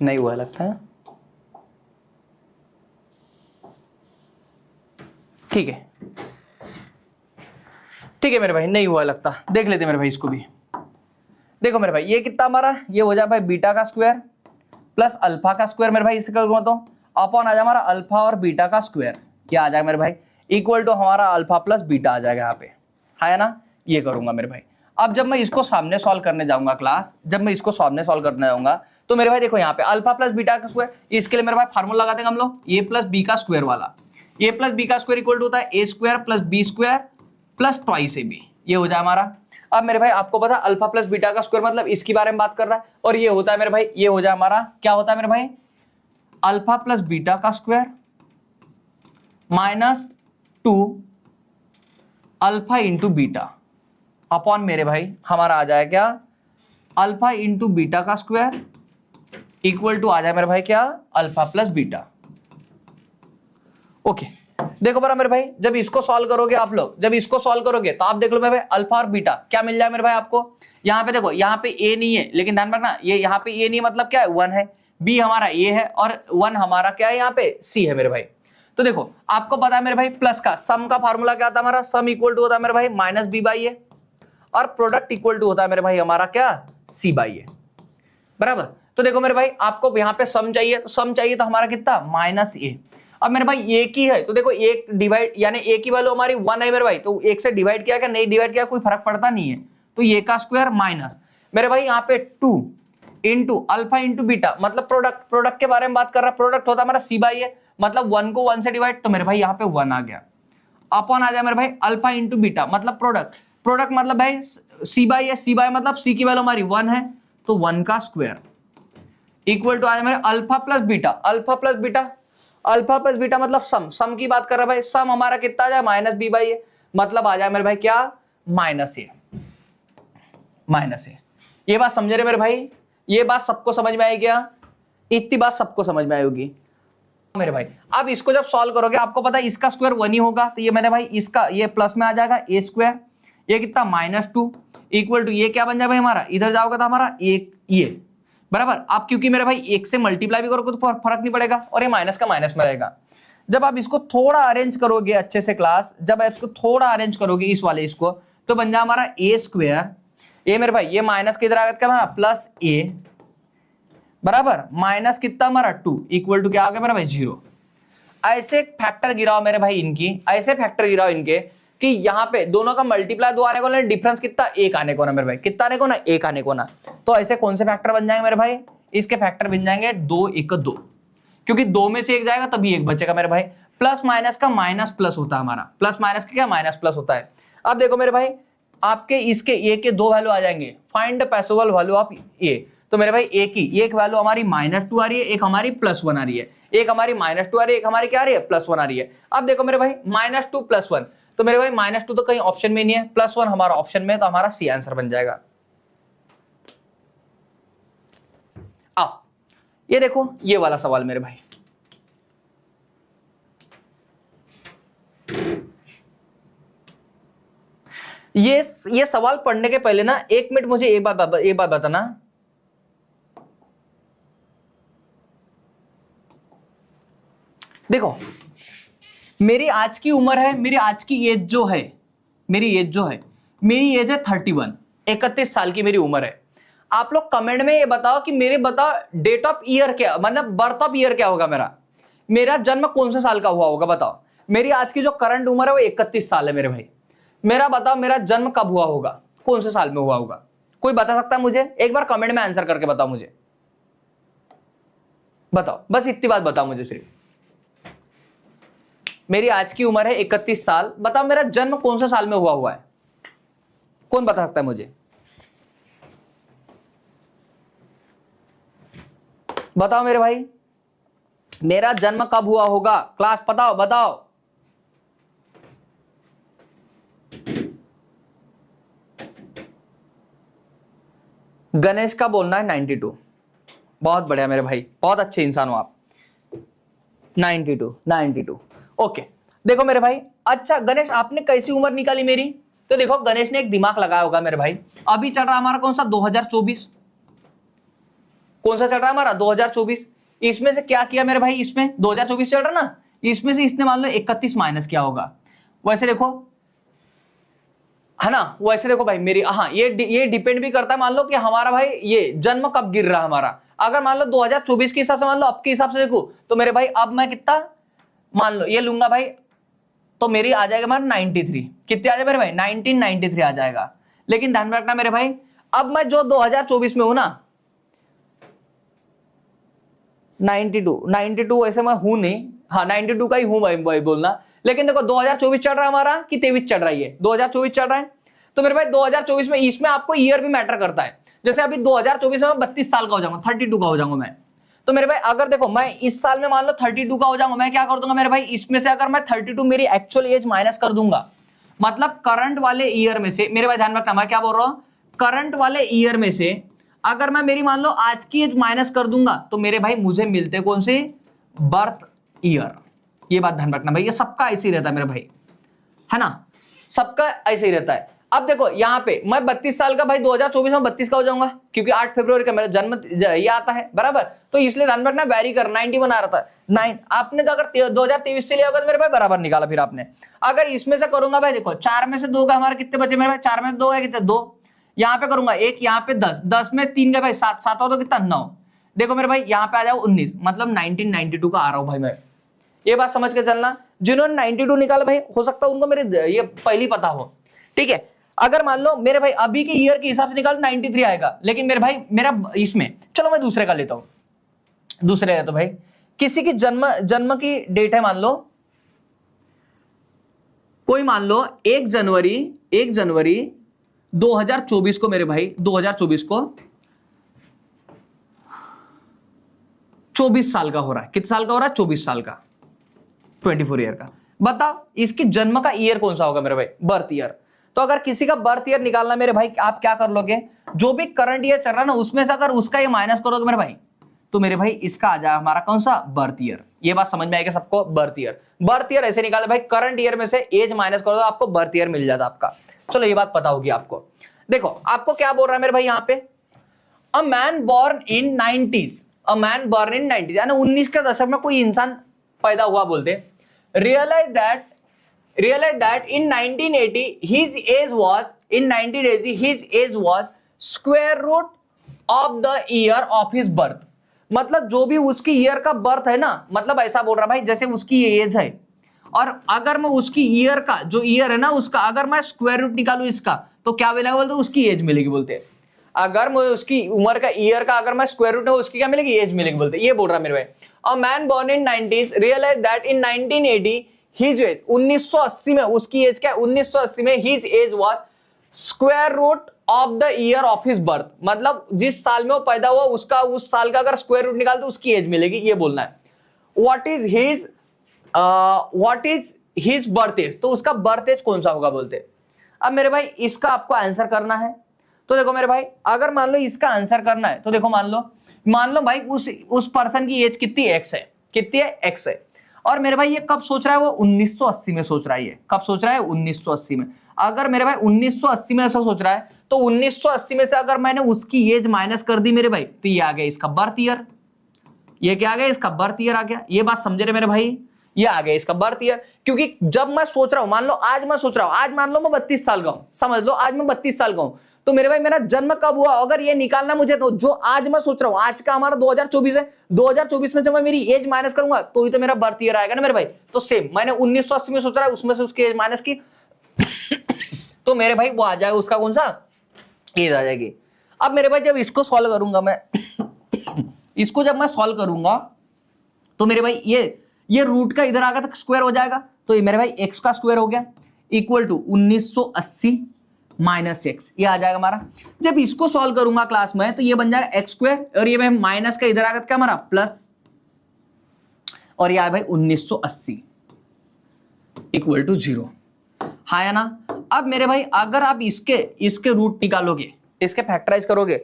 नहीं हुआ लगता है, ठीक है ठीक है मेरे भाई, नहीं हुआ लगता, देख लेते मेरे भाई इसको भी। देखो मेरे भाई ये कितना हमारा, ये हो जाए भाई बीटा का स्क्वायर प्लस अल्फा का स्क्वायर मेरे भाई, इसका करूंगा तो अपॉन आ जाए हमारा अल्फा और बीटा का स्क्वायर, क्या आ जाएगा मेरे भाई इक्वल टू हमारा अल्फा प्लस बीटा आ जाएगा यहाँ पे, है ना, ये करूंगा मेरे भाई। अब जब मैं इसको सामने सॉल्व करने जाऊंगा क्लास, जब मैं इसको सामने सॉल्व करने जाऊंगा तो मेरे भाई देखो यहाँ पे अल्फा प्लस बीटा का स्क्वायर, इसके लिए मेरे भाई फार्मूला लगा देंगे हम लोग ए प्लस बी का स्क्वायर वाला, ए प्लस बी का स्क्वायर इक्वल टू होता है A square plus B square plus twice A B, ये हो जाए हमारा। अब मेरे भाई आपको पता अल्फा प्लस बीटा का स्क्वायर मतलब इसके बारे में बात कर रहा है, और ये होता है मेरे भाई, ये हो जाए हमारा क्या होता है मेरे भाई अल्फा प्लस बीटा का square minus 2 alpha into beta upon मेरे भाई हमारा आ जाए क्या अल्फा इंटू बीटा का स्क्वायर इक्वल टू आ जाए मेरे भाई क्या अल्फा प्लस बीटा। ओके देखो बरा मेरे भाई, जब इसको सॉल्व करोगे आप लोग, जब इसको सॉल्व करोगे तो आप देख लो मेरे भाई अल्फा और बीटा क्या मिल जाए मेरे भाई आपको। यहाँ पे देखो, यहाँ पे ए नहीं है, लेकिन ध्यान रखना ये यहाँ पे ए नहीं मतलब क्या है 1 है, बी हमारा ए है और 1 हमारा क्या है यहाँ पे सी है मेरे भाई। तो देखो आपको पता है मेरे भाई प्लस का सम का फार्मूला क्या था हमारा, सम इक्वल टू होता है मेरे भाई माइनस बी बाई ए, और प्रोडक्ट इक्वल टू होता है मेरे भाई हमारा क्या सी बाई ए, बराबर। तो देखो मेरे भाई आपको यहाँ पे सम चाहिए, तो सम चाहिए तो हमारा कितना माइनस ए। अब मेरे भाई एक ही है तो देखो एक डिवाइड यानी एक की वैल्यू हमारी 1 है मेरे भाई, तो एक से डिवाइड किया क्या नहीं डिवाइड किया कोई फर्क पड़ता नहीं है, तो ये का स्क्वायर माइनस मेरे भाई यहाँ पे 2 इंटू अल्फा इंटू बीटा मतलब प्रोडक्ट, प्रोडक्ट के बारे में बात कर रहा है, प्रोडक्ट होता है हमारा सी बाई है, मतलब 1 को 1 से डिवाइड, तो मेरे भाई यहाँ पे 1 आ गया, अपॉन आ जाए मेरे भाई अल्फा इंटू बीटा मतलब प्रोडक्ट, प्रोडक्ट मतलब भाई सी बाई है, सी बाई मतलब सी की वैल्यू हमारी 1 है तो 1 का स्क्वायर इक्वल टू आ जाए मेरे alpha plus beta, alpha plus beta, alpha plus beta मतलब सम, सम की बात कर रहा है भाई, सम हमारा कितना आ जाए माइनस बी बाई ए मतलब आ जाए मेरे भाई क्या माइनस ए, माइनस ए। ये बात समझ रहे मेरे भाई, ये बात सबको समझ में आएगी क्या, इतनी बात सबको समझ में आएगी मेरे भाई। अब इसको जब सॉल्व करोगे आपको पता है इसका स्क्वायर 1 ही होगा, तो ये मैंने भाई इसका ये प्लस में आ जाएगा ए स्क्वायर, ये कितना -2 इक्वल टू ये क्या बन जाए भाई हमारा, इधर जाओगे तो हमारा एक ये बराबर। आप क्योंकि मेरे भाई एक से मल्टीप्लाई भी करोगे तो फर्क नहीं पड़ेगा, और ये माइनस का माइनस में रहेगा। जब आप इसको थोड़ा अरेंज करोगे अच्छे से क्लास, जब आप इसको थोड़ा अरेंज करोगे इस वाले इसको, तो बन जाए हमारा ए स्क्वायर, ये मेरे भाई ये माइनस किधर आ गया हमारा प्लस ए बराबर माइनस कितना हमारा 2 इक्वल टू क्या आ गया मेरा भाई 0। ऐसे फैक्टर गिराओ मेरे भाई इनकी, ऐसे फैक्टर गिराओ इनके कि यहाँ पे दोनों का मल्टीप्लाई 2 आने को ना, डिफरेंस कितना 1 आने को ना मेरे भाई, कितना आने को ना 1 आने को ना। तो ऐसे कौन से फैक्टर बन जाएंगे मेरे भाई, इसके फैक्टर बन जाएंगे 2 1 2, क्योंकि 2 में से 1 जाएगा तभी 1 बचेगा मेरे भाई। प्लस माइनस का माइनस प्लस होता है हमारा, प्लस माइनस का क्या माइनस प्लस होता है। अब देखो मेरे भाई आपके इसके ए के 2 वैल्यू आ जाएंगे, find the possible value of A. तो मेरे भाई ए की एक वैल्यू हमारी -2 आ रही है, एक हमारी +1 आ रही है, एक हमारी -2 आ रही है, एक हमारी क्या आ रही है +1 आ रही है। अब देखो मेरे भाई -2 +1, तो मेरे भाई -2 तो कहीं ऑप्शन में नहीं है, +1 हमारा ऑप्शन में, तो हमारा सी आंसर बन जाएगा। अब ये देखो ये वाला सवाल मेरे भाई, ये सवाल पढ़ने के पहले ना 1 मिनट मुझे एक बात बताना, देखो मेरी आज की उम्र है, मेरी आज की एज जो है, मेरी एज जो है मेरी एज है 31, 31 साल की मेरी उम्र है। आप लोग कमेंट में ये बताओ कि मेरे बताओ डेट ऑफ ईयर क्या, मतलब बर्थ ऑफ ईयर क्या होगा मेरा जन्म कौन से साल का हुआ होगा बताओ। मेरी आज की जो करंट उम्र है वो 31 साल है मेरे भाई। मेरा बताओ मेरा जन्म कब हुआ होगा, कौन से साल में हुआ होगा, कोई बता सकता है मुझे? एक बार कमेंट में आंसर करके बताओ मुझे, बताओ, बस इतनी बात बताओ मुझे सिर्फ। मेरी आज की उम्र है 31 साल, बताओ मेरा जन्म कौन से साल में हुआ है, कौन बता सकता है मुझे? बताओ मेरे भाई, मेरा जन्म कब हुआ होगा, क्लास बताओ। गणेश का बोलना है 92। बहुत बढ़िया मेरे भाई, बहुत अच्छे इंसान हो आप। 92। ओके, देखो मेरे भाई, अच्छा गणेश आपने कैसी उम्र निकाली मेरी? तो देखो गणेश ने एक दिमाग लगाया होगा मेरे भाई। अभी चल रहा हमारा कौन सा 2024, कौन सा चल रहा है हमारा 2024। इसमें से क्या किया मेरे भाई, इसमें 2024 चल रहा ना, इसमें से इसने मान लो 31 माइनस किया होगा। वैसे देखो है ना, वैसे देखो भाई मेरी, हाँ ये डिपेंड भी करता है, मान लो कि हमारा भाई ये जन्म कब गिर रहा है हमारा। अगर मान लो 2024 के हिसाब से, मान लो अब के हिसाब से देखो तो मेरे भाई अब मैं कितना मान लो ये लूंगा भाई, तो मेरी आ जाएगा हमारा 93। कितने आ जाएगा मेरे भाई? 1993 आ जाएगा। लेकिन ध्यान रखना मेरे भाई, अब मैं जो 2024 में हूं ना, 92 वैसे मैं हूं नहीं, हाँ 92 का ही हूं भाई बोलना। लेकिन देखो 2024 चल रहा है हमारा कि 23 चल रहा है, ये 2024 चल रहा है। तो मेरे भाई 2024 में इसमें आपको ईयर भी मैटर करता है। जैसे अभी 2024 में मैं 32 साल का हो जाऊंगा, 32 का हो जाऊंगा मैं। तो मेरे भाई अगर देखो मैं इस साल में मान लो 32 का हो जाऊंगा, मैं क्या कर दूंगा मेरे भाई, इसमें से अगर मैं 32 मेरी एक्चुअल एज माइनस कर दूंगा, मतलब करंट वाले ईयर में से, मेरे भाई ध्यान रखना मैं क्या बोल रहा हूं, करंट वाले ईयर में से अगर मैं मेरी मान लो आज की एज माइनस कर दूंगा, तो मेरे भाई मुझे मिलते कौन से? Birth year. ये बात ध्यान रखना भाई, ये सबका ऐसे ही रहता है मेरे भाई, है ना, सबका ऐसे ही रहता है। अब देखो यहाँ पे मैं 32 साल का भाई 2024 में 32 का हो जाऊंगा, क्योंकि 8 फरवरी का मेरा जन्म ये आता है बराबर। तो इसलिए ध्यान रखना, वेरी कर 90 बना रहा था 9। आपने तो अगर 2023 से लिया होगा तो मेरे भाई बराबर निकाला। फिर आपने अगर इसमें से करूंगा भाई, देखो 4 में से 2 का हमारे कितने बचे मेरे भाई, 4 में से 2 है कितने? 2। यहाँ पे करूंगा 1, यहाँ पे 10, 10 में 3 का भाई 7, 7 हो तो कितना? 9। देखो मेरे भाई यहाँ पे आ जाओ 19, मतलब 1992 का आ रहा हूं भाई मैं। ये बात समझ के चलना, जिन्होंने 92 निकाला भाई हो सकता है उनको मेरे ये पहली पता हो, ठीक है। अगर मान लो मेरे भाई अभी के ईयर के हिसाब से निकाल 93 आएगा, लेकिन मेरे भाई मेरा इसमें, चलो मैं दूसरे का लेता हूं, दूसरे लेता भाई। किसी की जन्म की डेट है, मान लो कोई, मान लो 1 जनवरी 2024 को मेरे भाई 2024 को 24 साल का हो रहा है। कितने साल का हो रहा है? 24 साल का, 24 ईयर का। बताओ इसकी जन्म का ईयर कौन सा होगा मेरे भाई? Birth year. तो अगर किसी का बर्थ ईयर निकालना मेरे भाई, आप क्या कर लोगे, जो भी करंट ईयर चल रहा है ना उसमें से अगर उसका ये माइनस करोगे मेरे भाई, तो मेरे भाई इसका आ जाएगा हमारा कौन सा? Birth year. ये बात समझ में आएगा सबको? बर्थ ईयर ऐसे निकाले भाई, करंट ईयर में से एज माइनस करो तो आपको बर्थ ईयर मिल जाता आपका। चलो ये बात पता होगी आपको। देखो आपको क्या बोल रहा है मेरे भाई यहाँ पे, अ man born in 90s, a man born in 90s यानी 19 के दशक में कोई इंसान पैदा हुआ बोलते, realize that in 1980 his age was square root of the year of his birth। मतलब जो भी उसकी ईयर का बर्थ है ना, मतलब ऐसा बोल रहा भाई जैसे उसकी एज है, और अगर मैं उसकी ईयर का जो ईयर है ना उसका अगर मैं स्क्वायर रूट निकालू इसका, तो क्या मिलेगा बोलते? उसकी एज मिलेगी बोलते। अगर मैं उसकी उम्र का ईयर का अगर मैं स्क्वायर रूट है उसकी क्या मिलेगी? एज मिलेगी बोलते। ये बोल रहा मेरे भाई, a man born in 90s realise that in 1980 his age, 1980 में उसकी एज क्या है? 1980 में his age was square root of the year of his birth, मतलब जिस साल में वो पैदा हुआ उसका उस साल का अगर स्क्वायर रूट निकालते उसकी एज मिलेगी। ये बोलना है। What is his birth age, तो उसका बर्थ एज कौन सा होगा बोलते। अब मेरे भाई इसका आपको आंसर करना है। तो देखो मेरे भाई अगर मान लो इसका आंसर करना है तो देखो मान लो भाई उस पर्सन की एज कितनी? एक्स है। कितनी है? एक्स है। और मेरे भाई ये कब सोच रहा है? वो 1980 में सोच रहा है। ये कब सोच रहा है? 1980 में। अगर मेरे भाई 1980 में ऐसा सोच रहा है तो 1980 में से अगर मैंने उसकी एज माइनस कर दी मेरे भाई, तो ये आ गया इसका बर्थ ईयर। ये क्या आ गया? इसका बर्थ ईयर आ गया। ये बात समझे रहे मेरे भाई? ये आ गया इसका बर्थ ईयर। क्योंकि जब मैं सोच रहा हूं, मान लो आज मैं सोच रहा हूं, आज मान लो मैं 32 साल का हूं, समझ लो आज मैं 32 साल का हूं, तो मेरे भाई मेरा जन्म कब हुआ अगर ये निकालना मुझे, तो जो आज मैं सोच रहा हूं, आज का हमारा 2024 है, 2024 में जब मैं मेरी एज माइनस करूंगा तो ही तो मेरा बर्थ ईयर आएगा ना मेरे भाई। तो सेम मैंने 1980 में सोच रहा है, उसमें से उसकी एज माइनस की तो मेरे भाई वो आ जाएगा, उसका कौन सा एज आ जाएगी। अब मेरे भाई जब इसको सॉल्व करूंगा मैं इसको जब मैं सॉल्व करूंगा तो मेरे भाई ये रूट का इधर आगा तक स्क्वायर हो जाएगा, तो ये मेरे भाई x का स्क्वायर हो गया इक्वल टू 1980 माइनस एक्स, ये आ जाएगा हमारा। जब इसको सॉल्व करूंगा क्लास में तो ये बन जाएगा एक्स स्क्वायर और ये भाई माइनस का इधर आगा क्या हमारा प्लस, और ये आया भाई 1980 इक्वल टू 0, हाँ या ना। अब मेरे भाई अगर आप इसके रूट निकालोगे, इसके फैक्टराइज करोगे,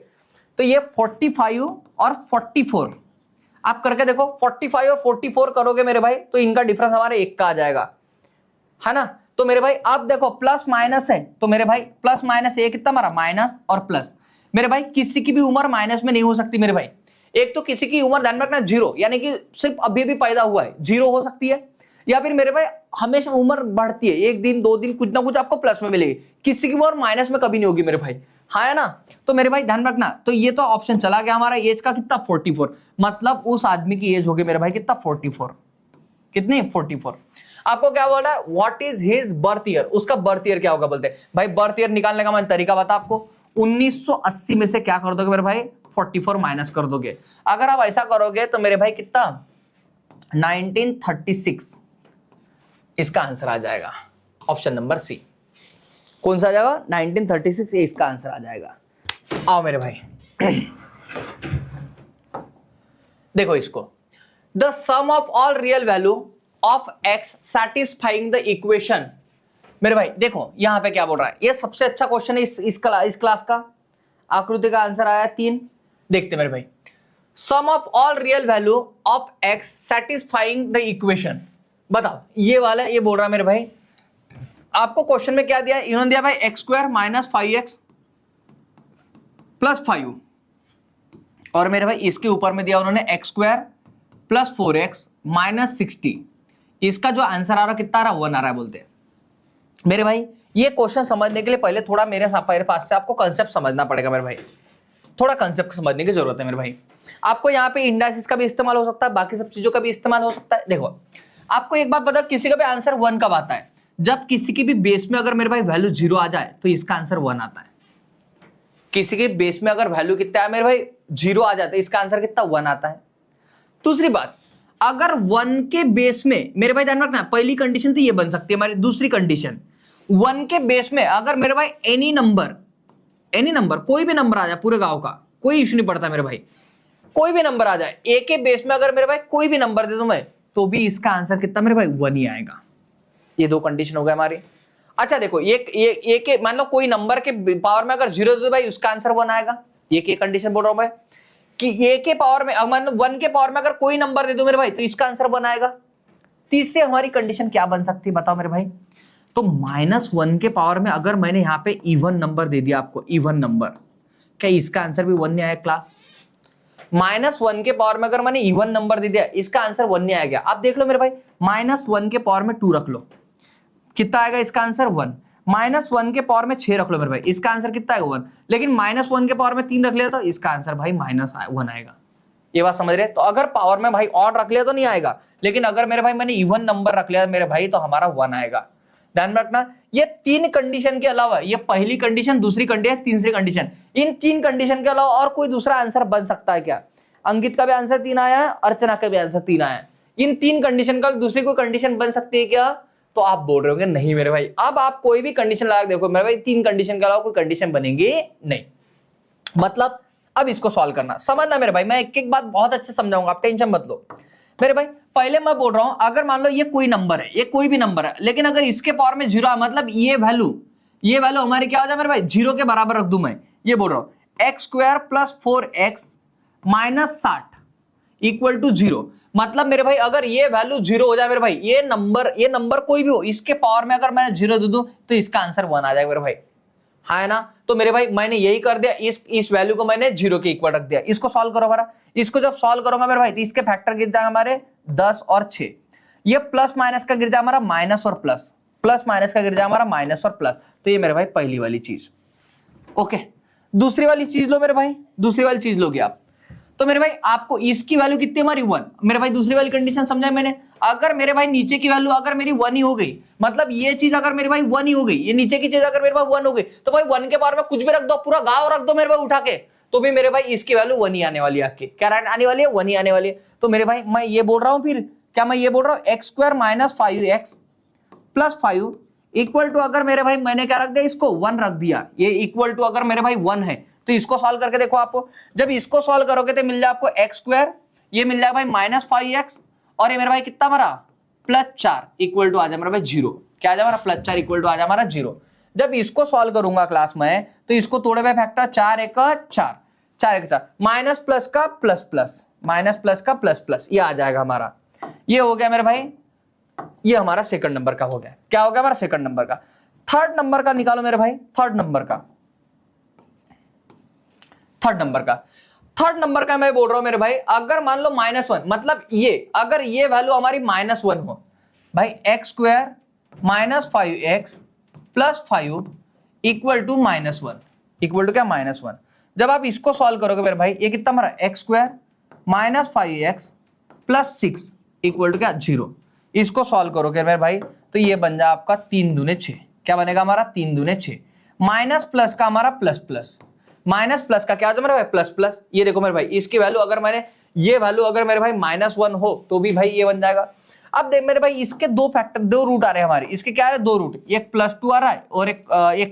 तो ये 45 और 44 आप करके देखो, 45 और 44 करोगे मेरे भाई तो इनका डिफरेंस हमारे 1 का आ जाएगा, है ना। तो मेरे भाई आप देखो प्लस माइनस है, तो मेरे भाई प्लस माइनस ये कितना हमारा माइनस और प्लस। मेरे भाई किसी की भी उम्र माइनस में नहीं हो सकती मेरे भाई। एक तो किसी की उम्र ध्यान रखना 0 यानी कि सिर्फ अभी भी पैदा हुआ है 0 हो सकती है, या फिर मेरे भाई हमेशा उम्र बढ़ती है, 1 दिन 2 दिन कुछ ना कुछ आपको प्लस में मिलेगी, किसी की उम्र माइनस में कभी नहीं होगी मेरे भाई, हाँ है ना। तो मेरे भाई ध्यान रखना, तो ये तो ऑप्शन चला गया हमारा एज का कितना 44, मतलब उस आदमी की एज होगी मेरे भाई कितना 44, कितनी 44। आपको क्या बोल रहा है what is his birth year, उसका बर्थ ईयर क्या होगा बोलते हैं भाई। बर्थ ईयर निकालने का मैं तरीका बता आपको, 1980 में से क्या कर दोगे मेरे भाई 44 माइनस कर दोगे। अगर आप ऐसा करोगे तो मेरे भाई कितना 1936 इसका आंसर आ जाएगा, ऑप्शन नंबर सी। कौन सा आ जाएगा 1936, ये इसका आंसर आ जाएगा। आओ मेरे भाई देखो इसको, the sum of all real value of x satisfying the equation. मेरे भाई देखो यहां पे क्या बोल रहा है, ये सबसे अच्छा क्वेश्चन है इस क्लास का। आकृति का आंसर आया 3, देखते मेरे भाई, sum of all real value of x satisfying the equation. बताओ ये वाला ये बोल रहा है मेरे भाई, आपको क्वेश्चन में क्या दिया है, इन्होंने दिया भाई x square minus 5x plus 5, और मेरे भाई इसके ऊपर में दिया उन्होंने x square plus 4x minus 60। इसका जो आंसर आ रहा कितना आ रहा 1 आ रहा है बोलते हैं। मेरे भाई ये क्वेश्चन समझने के लिए पहले थोड़ा मेरे पास से आपको कंसेप्ट समझना पड़ेगा मेरे भाई, थोड़ा कंसेप्ट समझने की जरूरत है मेरे भाई। आपको यहाँ पे इंडाइसिस का भी इस्तेमाल हो सकता है, बाकी सब चीजों का भी इस्तेमाल हो सकता है। देखो आपको एक बात बता, किसी का भी आंसर 1 कब आता है, जब किसी की भी बेस में अगर मेरे भाई वैल्यू 0 आ जाए तो इसका आंसर 1 आता है। किसी के बेस में अगर वैल्यू कितना है मेरे भाई 0 आ जाता है, इसका आंसर कितना 1 आता है। दूसरी बात, अगर 1 के बेस में मेरे भाई ध्यान रखना, पहली कंडीशन तो ये बन सकती है हमारी, दूसरी कंडीशन 1 के बेस में अगर मेरे भाई एनी नंबर कोई भी नंबर आ जाए पूरे गांव का, कोई इश्यू नहीं पड़ता मेरे भाई, कोई भी नंबर आ जाए ए के बेस में अगर मेरे भाई कोई भी नंबर दे दूं मैं, तो भी इसका आंसर कितना मेरे भाई 1 ही आएगा। ये 2 कंडीशन हो गए हमारी। अच्छा देखो ये के मान लो कोई नंबर के पावर में अगर 0 दे दो भाई उसका आंसर 1 आएगा, ये के कंडीशन बोल रहा हूं मैं कि ए के पावर में मान लो 1 के पावर में अगर कोई नंबर दे दो मेरे भाई तो इसका आंसर 1 आएगा। तीसरी हमारी कंडीशन क्या बन सकती है बताओ मेरे भाई, तो -1 के पावर में अगर मैंने यहाँ पे इवन नंबर दे दिया आपको, इवन नंबर, क्या इसका आंसर भी 1 नहीं आया क्लास। -1 के पावर में अगर मैंने इवन नंबर दे दिया इसका आंसर 1 नहीं आएगा। आप देख लो मेरे भाई, -1 के पावर में 2 रख लो, कितना आएगा इसका आंसर 1। -1 के पावर में 6 रख लो मेरे भाई, इसका आंसर कितना आएगा 1। लेकिन -1 के पावर में 3 रख लिया तो इसका आंसर भाई -1 आएगा। ये बात समझ रहे हैं। तो अगर पावर में भाई ऑड रख लिया तो नहीं आएगा, लेकिन अगर मेरे भाई मैंने इवन नंबर रख लिया मेरे भाई तो हमारा 1 आएगा। ध्यान रखना, ये 3 कंडीशन के अलावा, ये पहली कंडीशन, दूसरी कंडीशन, तीसरी कंडीशन, इन 3 कंडीशन के अलावा और कोई दूसरा आंसर बन सकता है क्या। अंकित का भी आंसर 3 आया है, अर्चना का भी आंसर 3 आया है। इन 3 कंडीशन का दूसरी कोई कंडीशन बन सकती है क्या, तो आप बोल रहे होंगे नहीं मेरे भाई। अब आप कोई भी कंडीशन लगा देखो मेरे भाई, 3 कंडीशन के अलावा कोई कंडीशन बनेगी नहीं। मतलब अब इसको सॉल्व करना, समझना मेरे भाई, मैं एक एक बात बहुत अच्छे समझाऊंगा, आप टेंशन मत लो मेरे भाई। पहले मैं बोल रहा हूं, अगर मान लो ये कोई नंबर है, ये कोई भी नंबर है, लेकिन अगर इसके पावर में 0 है, मतलब ये वैल्यू हमारी क्या हो जाए मेरे भाई 0 के बराबर रख दूं मैं। ये बोल रहा हूं x square plus 4x minus 60 equal to 0। मतलब मेरे भाई अगर ये वैल्यू 0 हो जाए मेरे भाई, ये नंबर कोई भी हो, इसके पावर में अगर मैं 0 दे दूं तो इसका आंसर 1 आ जाएगा मेरे भाई, है ना। तो मेरे भाई मैंने यही कर दिया, इस वैल्यू को मैंने 0 के इक्वल रख दिया। इसको सॉल्व करो हमारा, इसको जब सॉल्व करोगे मेरे भाई तो इसके फैक्टर कितने हमारे 10 और 6। ये प्लस माइनस का गिर जाए हमारा माइनस और प्लस, प्लस माइनस का गिर जाए हमारा माइनस और प्लस। तो ये मेरे भाई पहली वाली चीज। ओके, दूसरी वाली चीज लो मेरे भाई, दूसरी वाली चीज लोगे आप। तो मेरे भाई आपको इसकी वैल्यू कितनी हमारी 1। मेरे भाई दूसरी वाली कंडीशन समझा है मैंने। अगर मेरे भाई नीचे की वैल्यू अगर मेरी 1 ही हो गई, मतलब ये चीज अगर मेरे भाई 1 ही हो गई, ये नीचे की चीज अगर मेरे पास 1 हो गई, तो भाई 1 के बारे में कुछ भी रख दो, पूरा गांव रख दो मेरे भाई उठा के, तो भी मेरे भाई इसकी वैल्यू 1 ही आने वाली है। आपकी क्या आने वाली है? 1 ही आने वाली है। तो मेरे भाई मैं ये बोल रहा हूं, फिर क्या मैं ये बोल रहा हूं x² - 5x + 5 इक्वल टू, अगर मेरे भाई मैंने क्या रख दिया, इसको 1 रख दिया, ये इक्वल टू अगर मेरे भाई 1 है, तो इसको सॉल्व करके देखो आपको। जब इसको सॉल्व करोगे तो मिल जाए आपको x², ये मिल जाएगा भाई -5x, और ये मेरे भाई कितना हमारा +4 इक्वल टू आ जाए मेरा भाई 0। क्या आ जाए हमारा +4 इक्वल टू आ जाए हमारा 0। जब इसको सॉल्व करूंगा क्लास में, तो इसको तोड़े हुए फैक्टर 4 × 1 = 4, 4 × 4 माइनस प्लस का प्लस प्लस, माइनस प्लस का प्लस प्लस, ये आ जाएगा हमारा। ये हो गया मेरे भाई, ये हमारा सेकंड नंबर का हो गया। क्या हो गया हमारा? सेकंड नंबर का। थर्ड नंबर का निकालो मेरे भाई, थर्ड नंबर का, थर्ड नंबर का, थर्ड नंबर का मैं बोल रहा हूं मेरे भाई, अगर मान लो -1, मतलब ये अगर ये वैल्यू हमारी -1 हो भाई, x² - 5x + 5 equal to -1, equal to क्या? -1। जब आप इसको सॉल्व करोगे मेरे भाई, ये कितना हमारा x² - 5x + 6 इक्वल टू क्या? 0। इसको सॉल्व करोगे मेरे भाई, तो ये बन जाए आपका 3 दूने 6। क्या बनेगा हमारा? 3 दूने 6, माइनस प्लस का हमारा प्लस प्लस, माइनस प्लस का क्या होता है मेरे भाई? Plus plus. ये देखो मेरे भाई, इसकी वैल्यू अगर मैंने ये वैल्यू अगर मेरे भाई -1 हो, तो भी भाई ये बन जाएगा। अब देख मेरे भाई, इसके दो फैक्टर, दो रूट आ रहे हैं हमारे, इसके क्या आ रहे हैं? 2 रूट, एक +2 आ रहा है और एक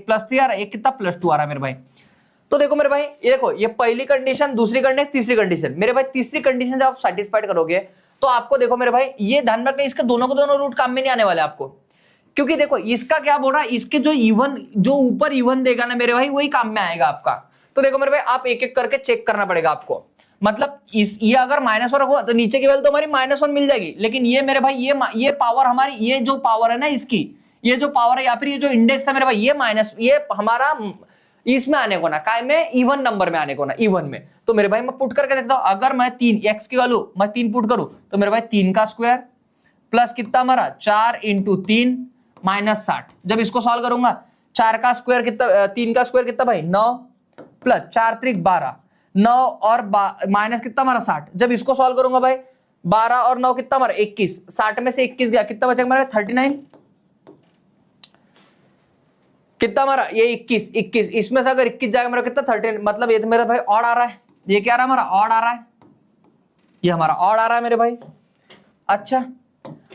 +3 आ रहा है, एक कितना +2 आ रहा है मेरे भाई। तो देखो मेरे भाई, ये देखो, ये पहली कंडीशन, दूसरी कंडीशन, तीसरी कंडीशन। मेरे भाई तीसरी कंडीशन जब आप सेटिस्फाइड करोगे, तो आपको देखो मेरे भाई, ये ध्यान रखना, इसके दोनों को दोनों रूट काम में नहीं आने वाले आपको, क्योंकि देखो इसका क्या बोल रहा है, इसके जो इवन, जो ऊपर इवन देगा ना मेरे भाई, वही काम में आएगा आपका। तो देखो मेरे भाई, आप एक एक करके चेक करना पड़ेगा आपको। मतलब ये अगर -1 हुआ, तो नीचे की वैल्यू तो हमारी -1 मिल जाएगी, लेकिन ये मेरे भाई, ये पावर हमारी, ये जो पावर है ना इसकी, ये जो पावर है या फिर ये जो इंडेक्स है मेरे भाई, ये माइनस, ये हमारा इसमें आने को ना, काय में? इवन नंबर में आने को ना, इवन में। तो मेरे भाई मैं पुट करके देखता हूं, अगर मैं 3 x की वैल्यू मैं 3 पुट करूं, तो मेरे भाई 3 का स्क्वायर प्लस कितना हमारा 4 × 3 -60। जब इसको सॉल्व करूंगा, 4 का स्क्वायर कितना, 3 का स्क्वायर कितना भाई? 9 प्लस 4 × 3 12, 9 और माइनस कितना हमारा 60। जब इसको सॉल्व करूंगा भाई, 12 और 9 कितना हमारा? 21, 60 में से 21 गया, कितना बचेगा हमारा? 39। कितना हमारा? ये 21, इसमें से अगर 21 जाएगा मेरा कितना? 13, मतलब ये तो मेरा भाई ऑड आ रहा है। ये क्या आ रहा है हमारा? ऑड आ रहा है, ये हमारा ऑड आ रहा है मेरे भाई। अच्छा,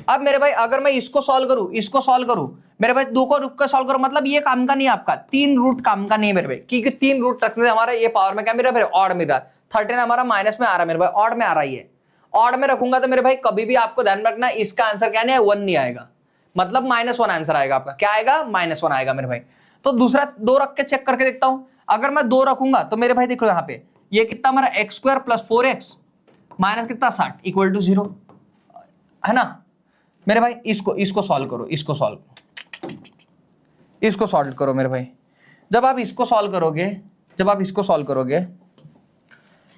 अब मेरे भाई अगर मैं इसको सॉल्व करूं, इसको सॉल्व करूं मेरे भाई, 2 को रुक कर सॉल्व करो, मतलब ये काम का नहीं है आपका, 3 रूट काम का नहीं है मेरे भाई, क्योंकि 3 रूट रखने से हमारा ये पावर में क्या मिल रहा है? ऑड मिल रहा है। 13 हमारा माइनस में आ रहा है मेरे भाई, ऑड में आ रहा है। ऑड में रखूंगा तो मेरे भाई कभी भी आपको ध्यान रखना, इसका आंसर क्या नहीं है? 1 नहीं आएगा, मतलब -1 आंसर आएगा आपका। क्या आएगा? -1 आएगा मेरे भाई। तो दूसरा 2 रख के चेक करके देखता हूं। अगर मैं 2 रखूंगा तो मेरे भाई देखो यहाँ पे, ये कितना हमारा? x² + 4x माइनस कितना? 60 इक्वल टू 0 है ना मेरे भाई। इसको सॉल्व करो, इसको सॉल्व करो मेरे भाई। जब आप इसको सॉल्व करोगे,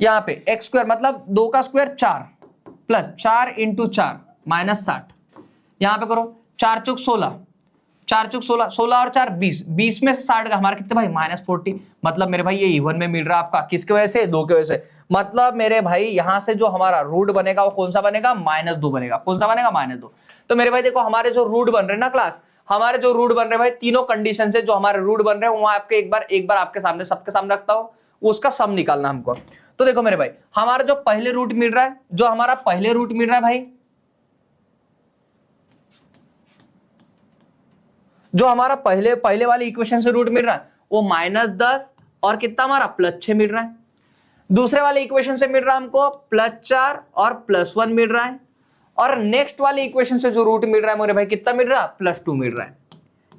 यहाँ पे x² मतलब 2 का स्क्वायर 4 प्लस 4 × 4 -60, यहाँ पे करो 4 × 16, 4 × 16, 16 और 4 20, 20 में से 60 का हमारा कितने भाई? -40। मतलब मेरे भाई ये इवन में मिल रहा है आपका, किसके वजह से? 2 की वजह से। मतलब मेरे भाई यहां से जो हमारा रूट बनेगा वो कौन सा बनेगा? -2 बनेगा। कौन सा बनेगा? -2। तो मेरे भाई देखो, हमारे जो रूट बन रहे हैं ना क्लास, हमारे जो रूट बन रहे हैं भाई, तीनों कंडीशन से जो हमारे रूट बन रहे हैं, वहां आपके एक बार आपके सामने, सबके सामने रखता हूं, उसका सम निकालना हमको। तो देखो मेरे भाई, हमारा जो पहले रूट मिल रहा है, भाई, जो हमारा पहले वाले इक्वेशन से रूट मिल रहा है, वो -10 और कितना हमारा? +6 मिल रहा है। दूसरे वाले इक्वेशन से मिल रहा है हमको +4 और +1 मिल रहा है। और नेक्स्ट वाले इक्वेशन से जो रूट मिल रहा है मेरे भाई, कितना मिल रहा है? +2 मिल रहा है।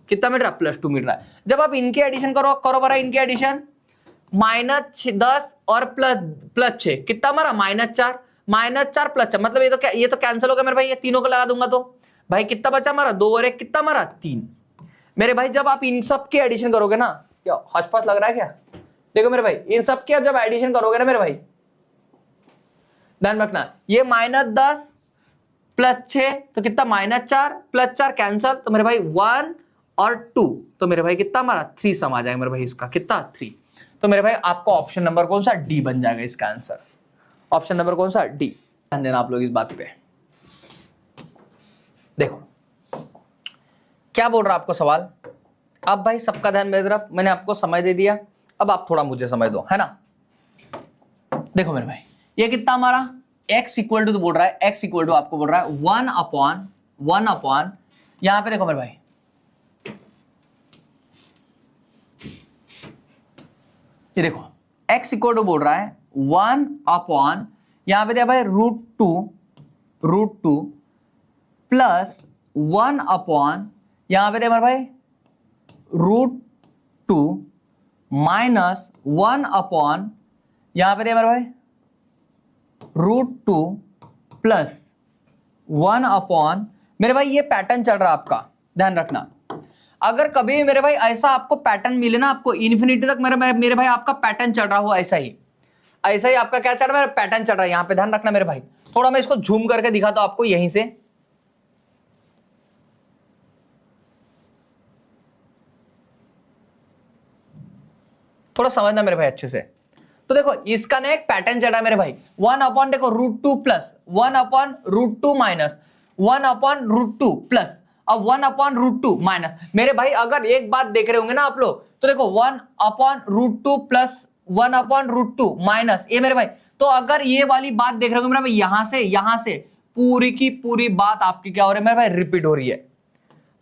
कितना मिल रहा है? +2 मिल रहा है। जब आप इनके एडिशन करो बरा, इनके एडिशन, -10 और +6 कितना हमारा? -4, -4 +4, मतलब ये तो कैंसिल हो गया मेरे भाई, ये तीनों को लगा दूंगा तो भाई कितना बचा हमारा? 2 और 1 कितना हमारा? 3। मेरे भाई जब आप इन सब के एडिशन करोगे ना, क्या हौच-पौच लग रहा है क्या? देखो मेरे भाई, इन सब के अब जब एडिशन करोगे ना मेरे भाई, ध्यान रखना, ये -10 +6 तो कितना -4, +4 कैंसल, तो मेरे भाई 1 और 2, तो मेरे भाई कितना हमारा 3 सम आ जाएगा मेरे भाई इसका, कितना 3। तो मेरे भाई आपका ऑप्शन नंबर कौन सा, डी बन जाएगा इसका आंसर। ऑप्शन नंबर कौन सा, डी। ध्यान देना आप लोग इस बात पे। देखो क्या बोल रहा आपको सवाल। अब भाई सबका ध्यान मेरी तरफ, मैंने आपको समय दे दिया, अब आप थोड़ा मुझे समय दो, है ना। देखो मेरे भाई ये कितना हमारा x इक्वल टू, तो बोल रहा है x इक्वल टू, आपको बोल रहा है 1 अपॉन यहां पे देखो मेरे भाई, ये देखो x इक्वल टू बोल रहा है 1 अपॉन यहां पे दिया भाई √2 प्लस 1 अपॉन यहां पे दिया मेरे भाई √2 माइनस 1 अपॉन यहां पे दिया मेरे भाई √2 प्लस 1 अपॉन, मेरे भाई ये पैटर्न चल रहा है आपका, ध्यान रखना। अगर कभी भी मेरे भाई ऐसा आपको पैटर्न मिले ना, आपको इन्फिनिटी तक मेरे भाई आपका पैटर्न चल रहा हो, ऐसा ही आपका क्या चल रहा है, पैटर्न चल रहा है, यहां पे ध्यान रखना मेरे भाई। थोड़ा मैं इसको झूम करके दिखाता हूं आपको यहीं से, थोड़ा समझना मेरे भाई अच्छे से। तो देखो इसका ना एक पैटर्न चल रहा है मेरे भाई, 1 अपॉन देखो √2 plus 1 upon √2 minus 1 upon √2 plus, अब 1 अपॉन √2 माइनस। मेरे भाई अगर एक बात देख रहे होंगे ना आप लोग, तो देखो 1 अपॉन √2 प्लस 1 अपॉन √2 माइनस, ये मेरे भाई, तो अगर ये वाली बात देख रहे होंगे मेरे भाई, यहां से पूरी की पूरी बात आपकी क्या हो रही है मेरे भाई, रिपीट हो रही है।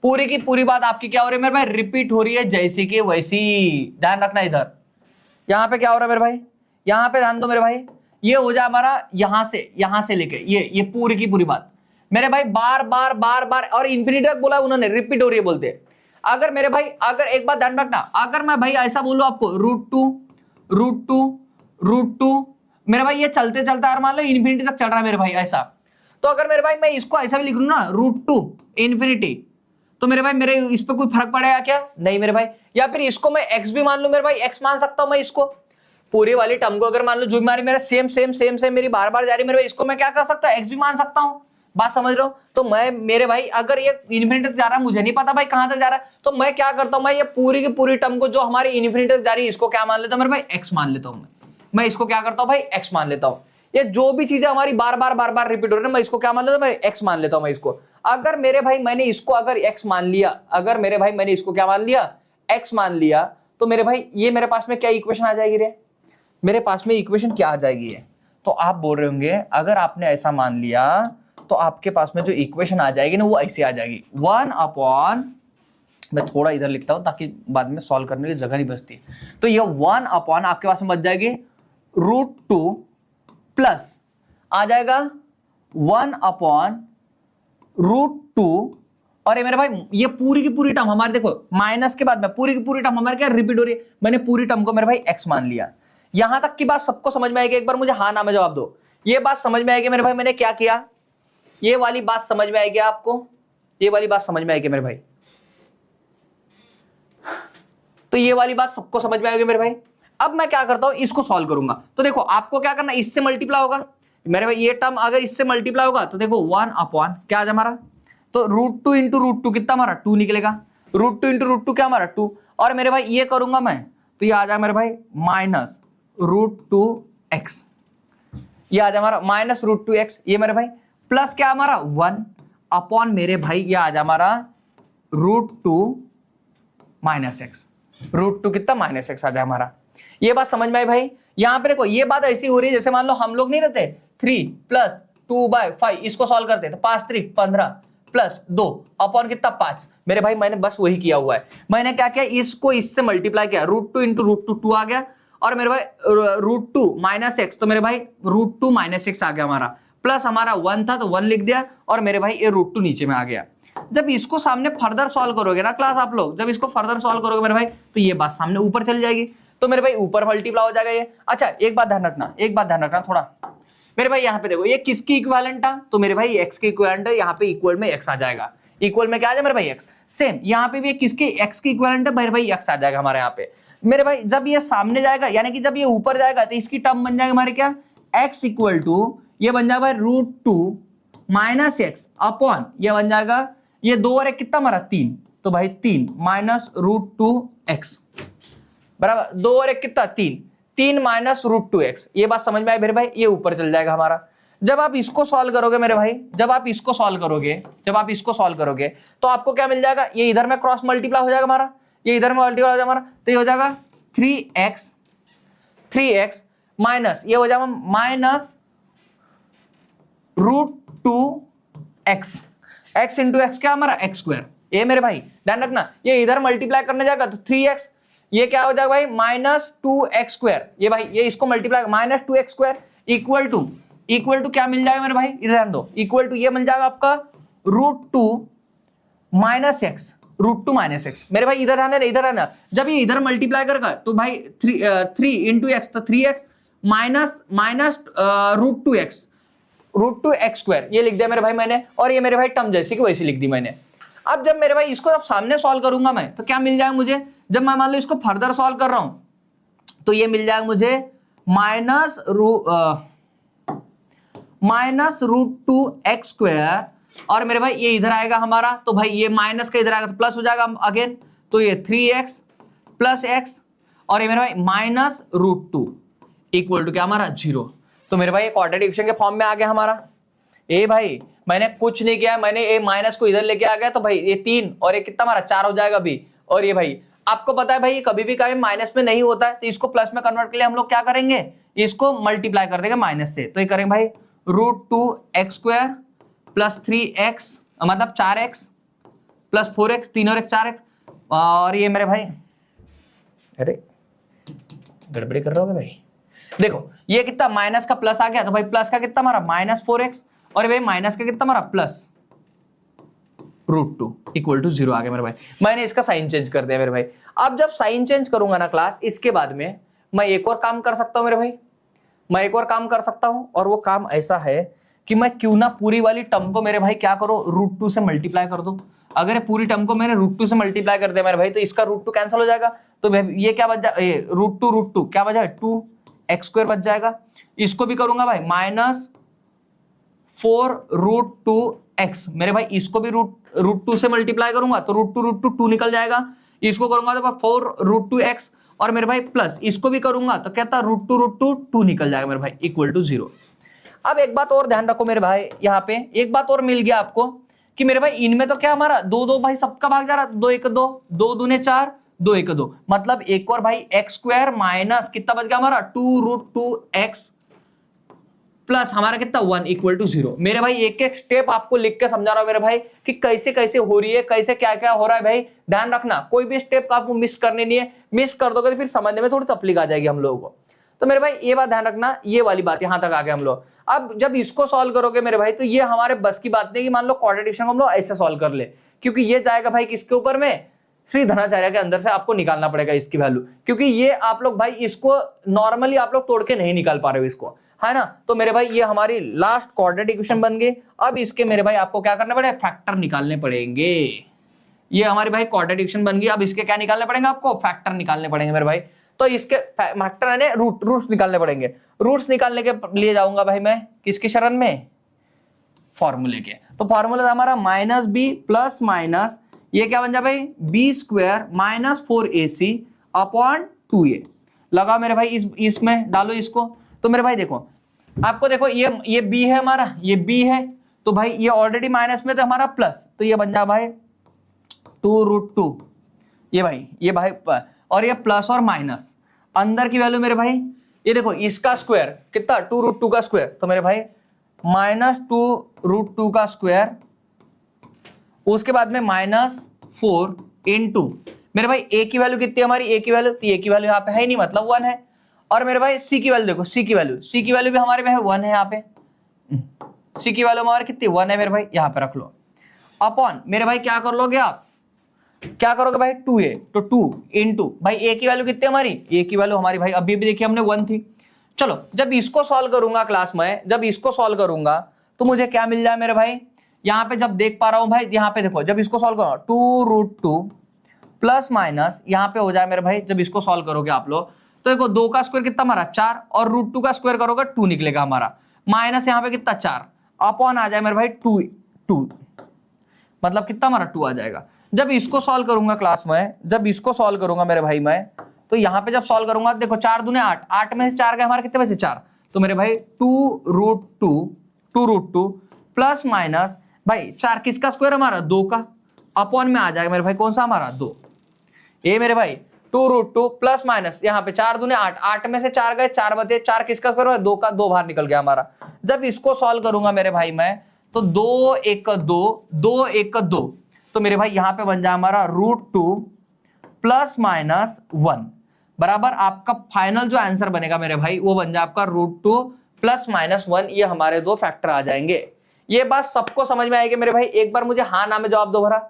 पूरी की पूरी बात आपकी क्या हो रही है मेरे भाई, रिपीट हो रही है, जैसी की वैसी। ध्यान रखना इधर, यहां पे क्या हो रहा है मेरे भाई, यहां पे ध्यान दो मेरे भाई, ये हो जाए हमारा यहां से लेके ये पूरी की पूरी बात मेरे भाई बार बार और इन्फिनिटी तक बोला उन्होंने, रिपीट हो रही है बोलते। अगर मेरे भाई, अगर एक बात ध्यान रखना, अगर मैं भाई ऐसा बोलूं आपको √2 मेरे भाई ये चलते यार मान लो इन्फिनिटी तक चल रहा है मेरे भाई ऐसा, तो अगर मेरे भाई मैं इसको ऐसा भी लिख लूं ना √2 इन्फिनिटी, तो मेरे भाई मेरे इस पे कोई फर्क पड़ेगा क्या, नहीं मेरे भाई। या फिर इसको मैं x भी मान लूं मेरे भाई, x मान सकता हूं मैं इसको, पूरी वाली टर्म को अगर मान लो जो भी मेरा सेम मेरी बार बार जा रही है मेरे भाई, इसको मैं क्या कर सकता हूं, x भी मान सकता हूं। बात समझ रहे हो। तो मैं मेरे भाई अगर ये इन्फिनिटी तक जा रहा है, मुझे नहीं पता भाई कहां तक जा रहा है, तो मैं क्या करता हूं, मैं ये पूरी की पूरी टर्म को जो हमारी इन्फिनिटी तक जा रही है इसको क्या मान लेता हूं मेरे भाई, x मान लेता हूं। मैं इसको क्या करता हूं भाई, x मान लेता हूं। ये जो भी चीजें हमारी बार बार रिपीट हो रही है, मैं इसको क्या मान लेता हूं भाई, x मान लेता हूं मैं इसको। अगर मेरे भाई मैंने इसको अगर x मान लिया, अगर मेरे भाई मैंने इसको क्या मान लिया, x मान लिया, तो मेरे भाई ये मेरे पास में क्या इक्वेशन आ जाएगी रे, मेरे पास में इक्वेशन क्या आ जाएगी है। तो आप बोल रहे होंगे अगर आपने ऐसा मान लिया तो आपके पास में जो इक्वेशन आ जाएगी ना वो ऐसे आ जाएगी 1 अपॉन, मैं थोड़ा इधर लिखता हूं ताकि बाद में सॉल्व करने की जगह नहीं बचती। तो ये 1 अपॉन आपके पास में बच जाएगी √2 प्लस आ जाएगा 1 अपॉन √2, और ये मेरे भाई ये पूरी की पूरी टर्म हमारे देखो माइनस के बाद में पूरी की पूरी टर्म हमारे क्या रिपीट हो रही है, मैंने पूरी टर्म को मेरे भाई x मान लिया। यहां तक की बात सबको समझ में आएगी, एक बार मुझे हाँ ना में जवाब दो, ये बात समझ में आएगी मेरे भाई मैंने क्या किया, ये वाली बात समझ में आएगी आपको, ये वाली बात समझ में आएगी मेरे भाई, तो ये वाली बात सबको समझ में आएगी मेरे भाई। अब मैं क्या करता हूं, इसको सॉल्व करूंगा। तो देखो आपको क्या करना, इससे मल्टीप्लाई होगा मेरे भाई, ये टर्म अगर इससे मल्टीप्लाई होगा तो देखो 1 अपॉन क्या आ जाए हमारा, तो √2 इंटू √2 कितना हमारा 2 निकलेगा, √2 इंटू √2 क्या हमारा 2, और मेरे भाई ये करूंगा मैं तो ये आ जाए मेरे भाई माइनस √2x, ये आ जाए हमारा माइनस √2x, ये मेरे भाई प्लस क्या हमारा 1 अपॉन मेरे भाई ये आ जाए हमारा √2 माइनस x, √2 कितना माइनस x आ जाए हमारा। ये बात समझ में आई भाई। यहां पे देखो ये बात ऐसी हो रही है जैसे मान लो हम लोग नहीं रहते 3 प्लस 2/5, इसको सॉल्व करते तो 5 3 15 प्लस 2 अपॉन कितना 5, मेरे भाई मैंने बस वही किया हुआ है। मैंने क्या किया, इसको इससे मल्टीप्लाई किया, √2 इंटू √2 2 आ गया, और मेरे भाई √2 माइनस x, तो मेरे भाई √2 माइनस x आ गया हमारा, प्लस हमारा 1 था तो 1 लिख दिया, और मेरे भाई ये √2 नीचे में आ गया। जब इसको सामने फर्दर सॉल्व करोगे ना क्लास आप लोग, जब इसको फर्दर सॉल्व करोगे मेरे भाई, तो ये बात सामने ऊपर चली जाएगी, तो मेरे भाई ऊपर मल्टीप्लाई हो जाएगा ये। अच्छा एक बात ध्यान रखना थोड़ा, मेरे भाई यहाँ पे देखो ये किसकी इक्विवेलेंट था, तो मेरे भाई x की इक्विवेलेंट है, यहाँ पे इक्वल में x आ जाएगा, इक्वल में क्या आ जाए मेरे भाई x, सेम यहाँ पे भी किसके x की इक्विवेलेंट है मेरे भाई x आ जाएगा हमारे यहाँ पे। मेरे भाई जब ये सामने जाएगा यानी कि जब ये ऊपर जाएगा तो इसकी टर्म बन जाएगा हमारे क्या, x इक्वल टू ये बन जाएगा √2 माइनस एक्स अपॉन ये बन जाएगा, ये 2 और 1 कितना हमारा 3, तो भाई 3 माइनस रूट टू एक्स बराबर 2 और 1 कितना 3 माइनस रूट टू एक्स। ये बात समझ में आई मेरे भाई, ये ऊपर चल जाएगा हमारा। जब आप इसको सॉल्व करोगे मेरे भाई, जब आप इसको सॉल्व करोगे तो आपको क्या मिल जाएगा, ये इधर में क्रॉस मल्टीप्लाई हो जाएगा हमारा, ये इधर में मल्टीप्लाई हो जाएगा हमारा, तो ये हो जाएगा 3x माइनस ये हो जाएगा minus root two x, x into x क्या हमारा एक्स स्क्वायर। ये मेरे भाई ध्यान रखना, ये इधर मल्टीप्लाई करने जाएगा तो 3x, ये क्या हो जाएगा भाई माइनस 2x स्क्वायर। ये भाई ये इसको multiply minus 2x square equal to क्या मिल जाएगा मेरे भाई, इधर ध्यान दो, इक्वल टू ये मिल जाएगा आपका रूट टू माइनस एक्स मेरे भाई इधर आना, इधर आना। जब ये इधर मल्टीप्लाई करेगा तो भाई 3 इंटू एक्स, तो 3x minus root two x square, ये लिख दिया मेरे भाई मैंने, और ये मेरे भाई टर्म जैसी की वैसी लिख दी मैंने। अब जब मेरे भाई इसको जब सामने सॉल्व करूंगा मैं, तो क्या मिल जाएगा मुझे, जब मैं मान लो इसको फर्दर सॉल्व कर रहा हूं तो ये मिल जाएगा मुझे minus root two x square, और मेरे भाई ये इधर आएगा हमारा, तो भाई ये माइनस का इधर आएगा तो प्लस हो जाएगा अगेन, तो ये 3x प्लस एक्स, और ये मेरे भाई minus root two equal to क्या हमारा 0। तो मेरे भाई ये क्वाड्रेटिक इक्वेशन के फॉर्म में आ गया हमारा। ए भाई मैंने कुछ नहीं किया, मैंने ए माइनस को इधर लेके आ गया, तो भाई ये 3 और ये कितना हमारा 4 हो जाएगा अभी। और ये भाई आपको पता है भाई ये कभी भी कभी माइनस में नहीं होता है, तो इसको प्लस में कन्वर्ट के लिए हम लोग क्या करेंगे, इसको मल्टीप्लाई कर देंगे माइनस से, तो ये करेंगे भाई root two x square plus 3x मतलब 4x प्लस 4x 3 और 1 4x, और ये मेरे भाई अरे गड़बड़ी कर रहे हो भाई, देखो ये कितना माइनस का प्लस आ गया, तो भाई प्लस का कितना हमारा माइनस 4x, और भाई माइनस का कितना हमारा plus root two equal to 0 आ गया मेरे भाई। मैंने इसका साइन चेंज कर दिया मेरे भाई। अब जब साइन चेंज करूंगा ना क्लास, इसके बाद में मैं एक और काम कर सकता हूं मेरे भाई, मैं एक और काम कर सकता हूं, और वो काम ऐसा है कि मैं क्यों ना पूरी वाली टर्म को मेरे भाई क्या करो रूट टू से मल्टीप्लाई कर दो। अगर ये पूरी टर्म को मैंने रूट टू से मल्टीप्लाई कर दिया मेरे भाई, तो इसका रूट टू कैंसिल हो जाएगा, तो ये क्या बच जाएगा, रूट टू क्या बच जाएगा 2x स्क्वायर बच जाएगा। इसको भी करूंगा भाई माइनस 4 रूट टू एक्स, मेरे भाई इसको भी रूट टू से मल्टीप्लाई करूंगा तो रूट टू 2 निकल जाएगा। इसको करूंगा तो 4 रूट टू एक्स, और मेरे भाई प्लस इसको भी करूंगा तो कहता रूट टू 2 निकल जाएगा मेरे भाई इक्वल टू 0। अब एक बात और ध्यान रखो मेरे भाई, यहाँ पे एक बात और मिल गया आपको कि मेरे भाई इनमें तो क्या हमारा 2 भाई सबका भाग जा रहा है, 2 1 2 2 दूने 4 2 1 2, मतलब एक और भाई एक्स स्क्वायर माइनस कितना बच गया हमारा 2 रूट टू एक्स प्लस हमारा कितना 1 इक्वल टू 0। मेरे भाई एक एक स्टेप आपको लिख के समझा रहा हूं मेरे भाई कि कैसे कैसे हो रही है, कैसे क्या क्या हो रहा है। भाई ध्यान रखना, कोई भी स्टेप आपको मिस करने नहीं है, मिस कर दोगे तो फिर समझने में थोड़ी तकलीफ आ जाएगी हम लोगों को। तो मेरे भाई ये बात ध्यान रखना, ये वाली बात यहां तक आ गए हम लोग। अब जब इसको सॉल्व करोगे मेरे भाई, तो ये हमारे बस की बात नहीं कि मान लो क्वाड्रेटिक इक्वेशन को हम लोग ऐसे सॉल्व कर ले, क्योंकि ये जाएगा भाई किसके ऊपर में, श्री धनाचार्य के अंदर से आपको निकालना पड़ेगा इसकी वैल्यू, क्योंकि ये आप लोग भाई इसको नॉर्मली आप लोग तोड़ के नहीं निकाल पा रहे हो इसको, है ना। तो मेरे भाई ये हमारी लास्ट क्वाड्रेटिक इक्वेशन बन गई। अब इसके मेरे भाई आपको क्या करना पड़ेगा, फैक्टर निकालने पड़ेंगे। ये हमारी भाई क्वाड्रेटिक इक्वेशन बन गई। अब इसके क्या निकालने पड़ेंगे, आपको फैक्टर निकालने पड़ेंगे मेरे भाई। तो इसके फैक्टर यानी रूट्स निकालने पड़ेंगे। रूट्स निकालने के लिए जाऊंगा भाई मैं किसकी शरण में, फॉर्मूले के। तो फॉर्मूला हमारा माइनस बी प्लस माइनस ये क्या बन जाए भाई B square minus 4ac upon 2a। लगा मेरे भाई इसमें डालो इसको। तो मेरे भाई देखो, आपको देखो ये b है हमारा, ये b है, तो भाई ये ऑलरेडी माइनस में तो हमारा प्लस, तो ये बन जाए भाई 2 रूट टू, ये भाई और ये प्लस और माइनस अंदर की वैल्यू मेरे भाई ये देखो इसका स्क्वायर कितना 2 रूट टू का स्क्वायर, तो मेरे भाई माइनस 2 रूट टू का स्क्वायर, उसके बाद में माइनस 4 इंटू मेरे भाई ए की वैल्यू कितनी है हमारी, ए की वैल्यू, तो ए की वैल्यू यहाँ पे है नहीं मतलब 1 है। और मेरे भाई सी की वैल्यू देखो, सी की वैल्यू भी हमारे में है 1 है, यहाँ पे सी की वैल्यू हमारे कितनी 1 है मेरे भाई, यहाँ पे रख लो। अपॉन मेरे भाई क्या कर लोगे आप, क्या करोगे भाई 2a, तो 2 इंटू भाई ए की वैल्यू कितनी हमारी, ए की वैल्यू हमारी भाई अभी भी देखिए हमने 1 थी। चलो जब इसको सॉल्व करूंगा क्लास में, जब इसको सॉल्व करूंगा तो मुझे क्या मिल जाए मेरे भाई, यहाँ पे जब देख पा रहा हूं भाई, यहाँ पे देखो जब इसको सॉल्व करो 2 रूट टू प्लस माइनस यहाँ पे हो जाए मेरे भाई, जब इसको सॉल्व करोगे आप लोग तो देखो 2 का स्क्वायर कितना हमारा 4 और रूट टू का स्क्वायर करोगे 2 निकलेगा हमारा, माइनस यहाँ पे कितना 4 अपॉन आ जाए मेरे भाई 2 2, मतलब कितना हमारा 2 आ जाएगा। जब इसको सॉल्व करूंगा क्लास में, जब इसको सॉल्व करूंगा मेरे भाई मैं, तो यहां पे जब सॉल्व करूंगा देखो 4 दूने 8, 8 में से 4 गए हमारे कितने बचे 4, तो मेरे भाई 2√2 प्लस माइनस भाई 4 किसका स्क्वायर हमारा 2 का, अपॉन में आ जाएगा मेरे भाई कौन सा हमारा 2, ये मेरे भाई 2√2 प्लस माइनस यहाँ पे 4 दूने 8, 8 में से 4 गए 4 बचे, 4 किसका स्क्वायर हुआ 2 का, 2 बाहर निकल गया हमारा। जब इसको सॉल्व करूंगा मेरे भाई मैं, तो 2 1 2 2 1 2, तो मेरे भाई यहां पे बन जाए हमारा √2 प्लस माइनस 1 बराबर आपका फाइनल जो आंसर बनेगा मेरे भाई वो बन जाए आपका √2 प्लस माइनस 1। ये हमारे दो फैक्टर आ जाएंगे। ये बात सबको समझ में आएगी मेरे भाई? एक बार मुझे हाँ ना में जवाब दो भरा।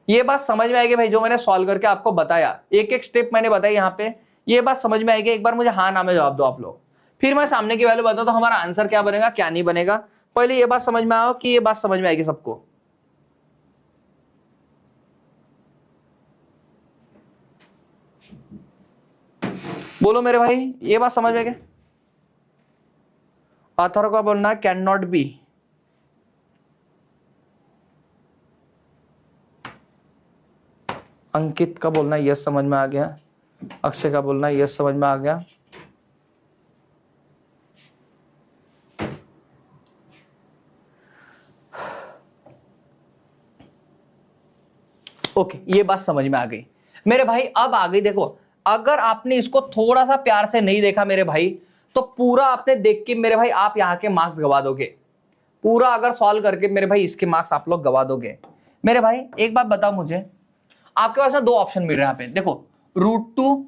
ये बात समझ में आएगी भाई जो मैंने सॉल्व करके आपको बताया, एक एक स्टेप मैंने बताया यहाँ पे, ये बात समझ में आएगी? एक बार मुझे हाँ ना में जवाब दो आप लोग, फिर मैं सामने की वैल्यू बताऊं तो हमारा आंसर क्या बनेगा क्या नहीं बनेगा। पहले ये बात समझ में आओ कि ये बात समझ में आएगी सबको। बोलो मेरे भाई ये बात समझ में गए? अथर का बोलना कैन नॉट बी, अंकित का बोलना यस समझ में आ गया, अक्षय का बोलना यस समझ में आ गया। ओके ये बात समझ में आ गई मेरे भाई। अब आ गई देखो, अगर आपने इसको थोड़ा सा प्यार से नहीं देखा मेरे भाई तो पूरा आपने देख के मेरे भाई आप यहाँ के मार्क्स गवा दोगे। पूरा अगर सॉल्व करके मेरे भाई इसके मार्क्स आप लोग गवा दोगे। मेरे भाई एक बात बताओ मुझे, आपके पास ना दो ऑप्शन मिल रहे हैं यहाँ पे, देखो √2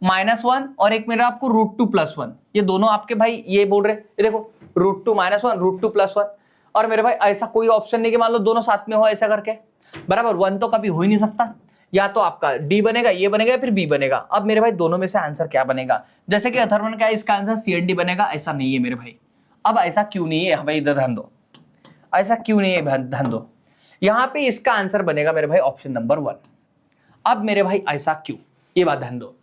-1 और एक मेरा आपको √2 + 1। ये दोनों आपके भाई ये बोल रहे, ये देखो √2 -1 √2 + 1। और मेरे भाई ऐसा कोई ऑप्शन नहीं कि मान लो दोनों साथ में हो ऐसा करके, बराबर 1 तो कभी हो ही नहीं सकता। या तो आपका डी बनेगा, ये बनेगा, या फिर बी बनेगा। अब मेरे भाई दोनों में से आंसर क्या बनेगा? जैसे कि अथर्वण का इसका आंसर CND बनेगा, ऐसा नहीं है मेरे भाई। अब ऐसा क्यों नहीं है भाई? इधर ध्यान दो, ऐसा क्यों नहीं है ध्यान दो। यहां पे इसका आंसर बनेगा मेरे भाई ऑप्शन नंबर 1। अब मेरे भाई ऐसा क्यों, ये बात ध्यान दो।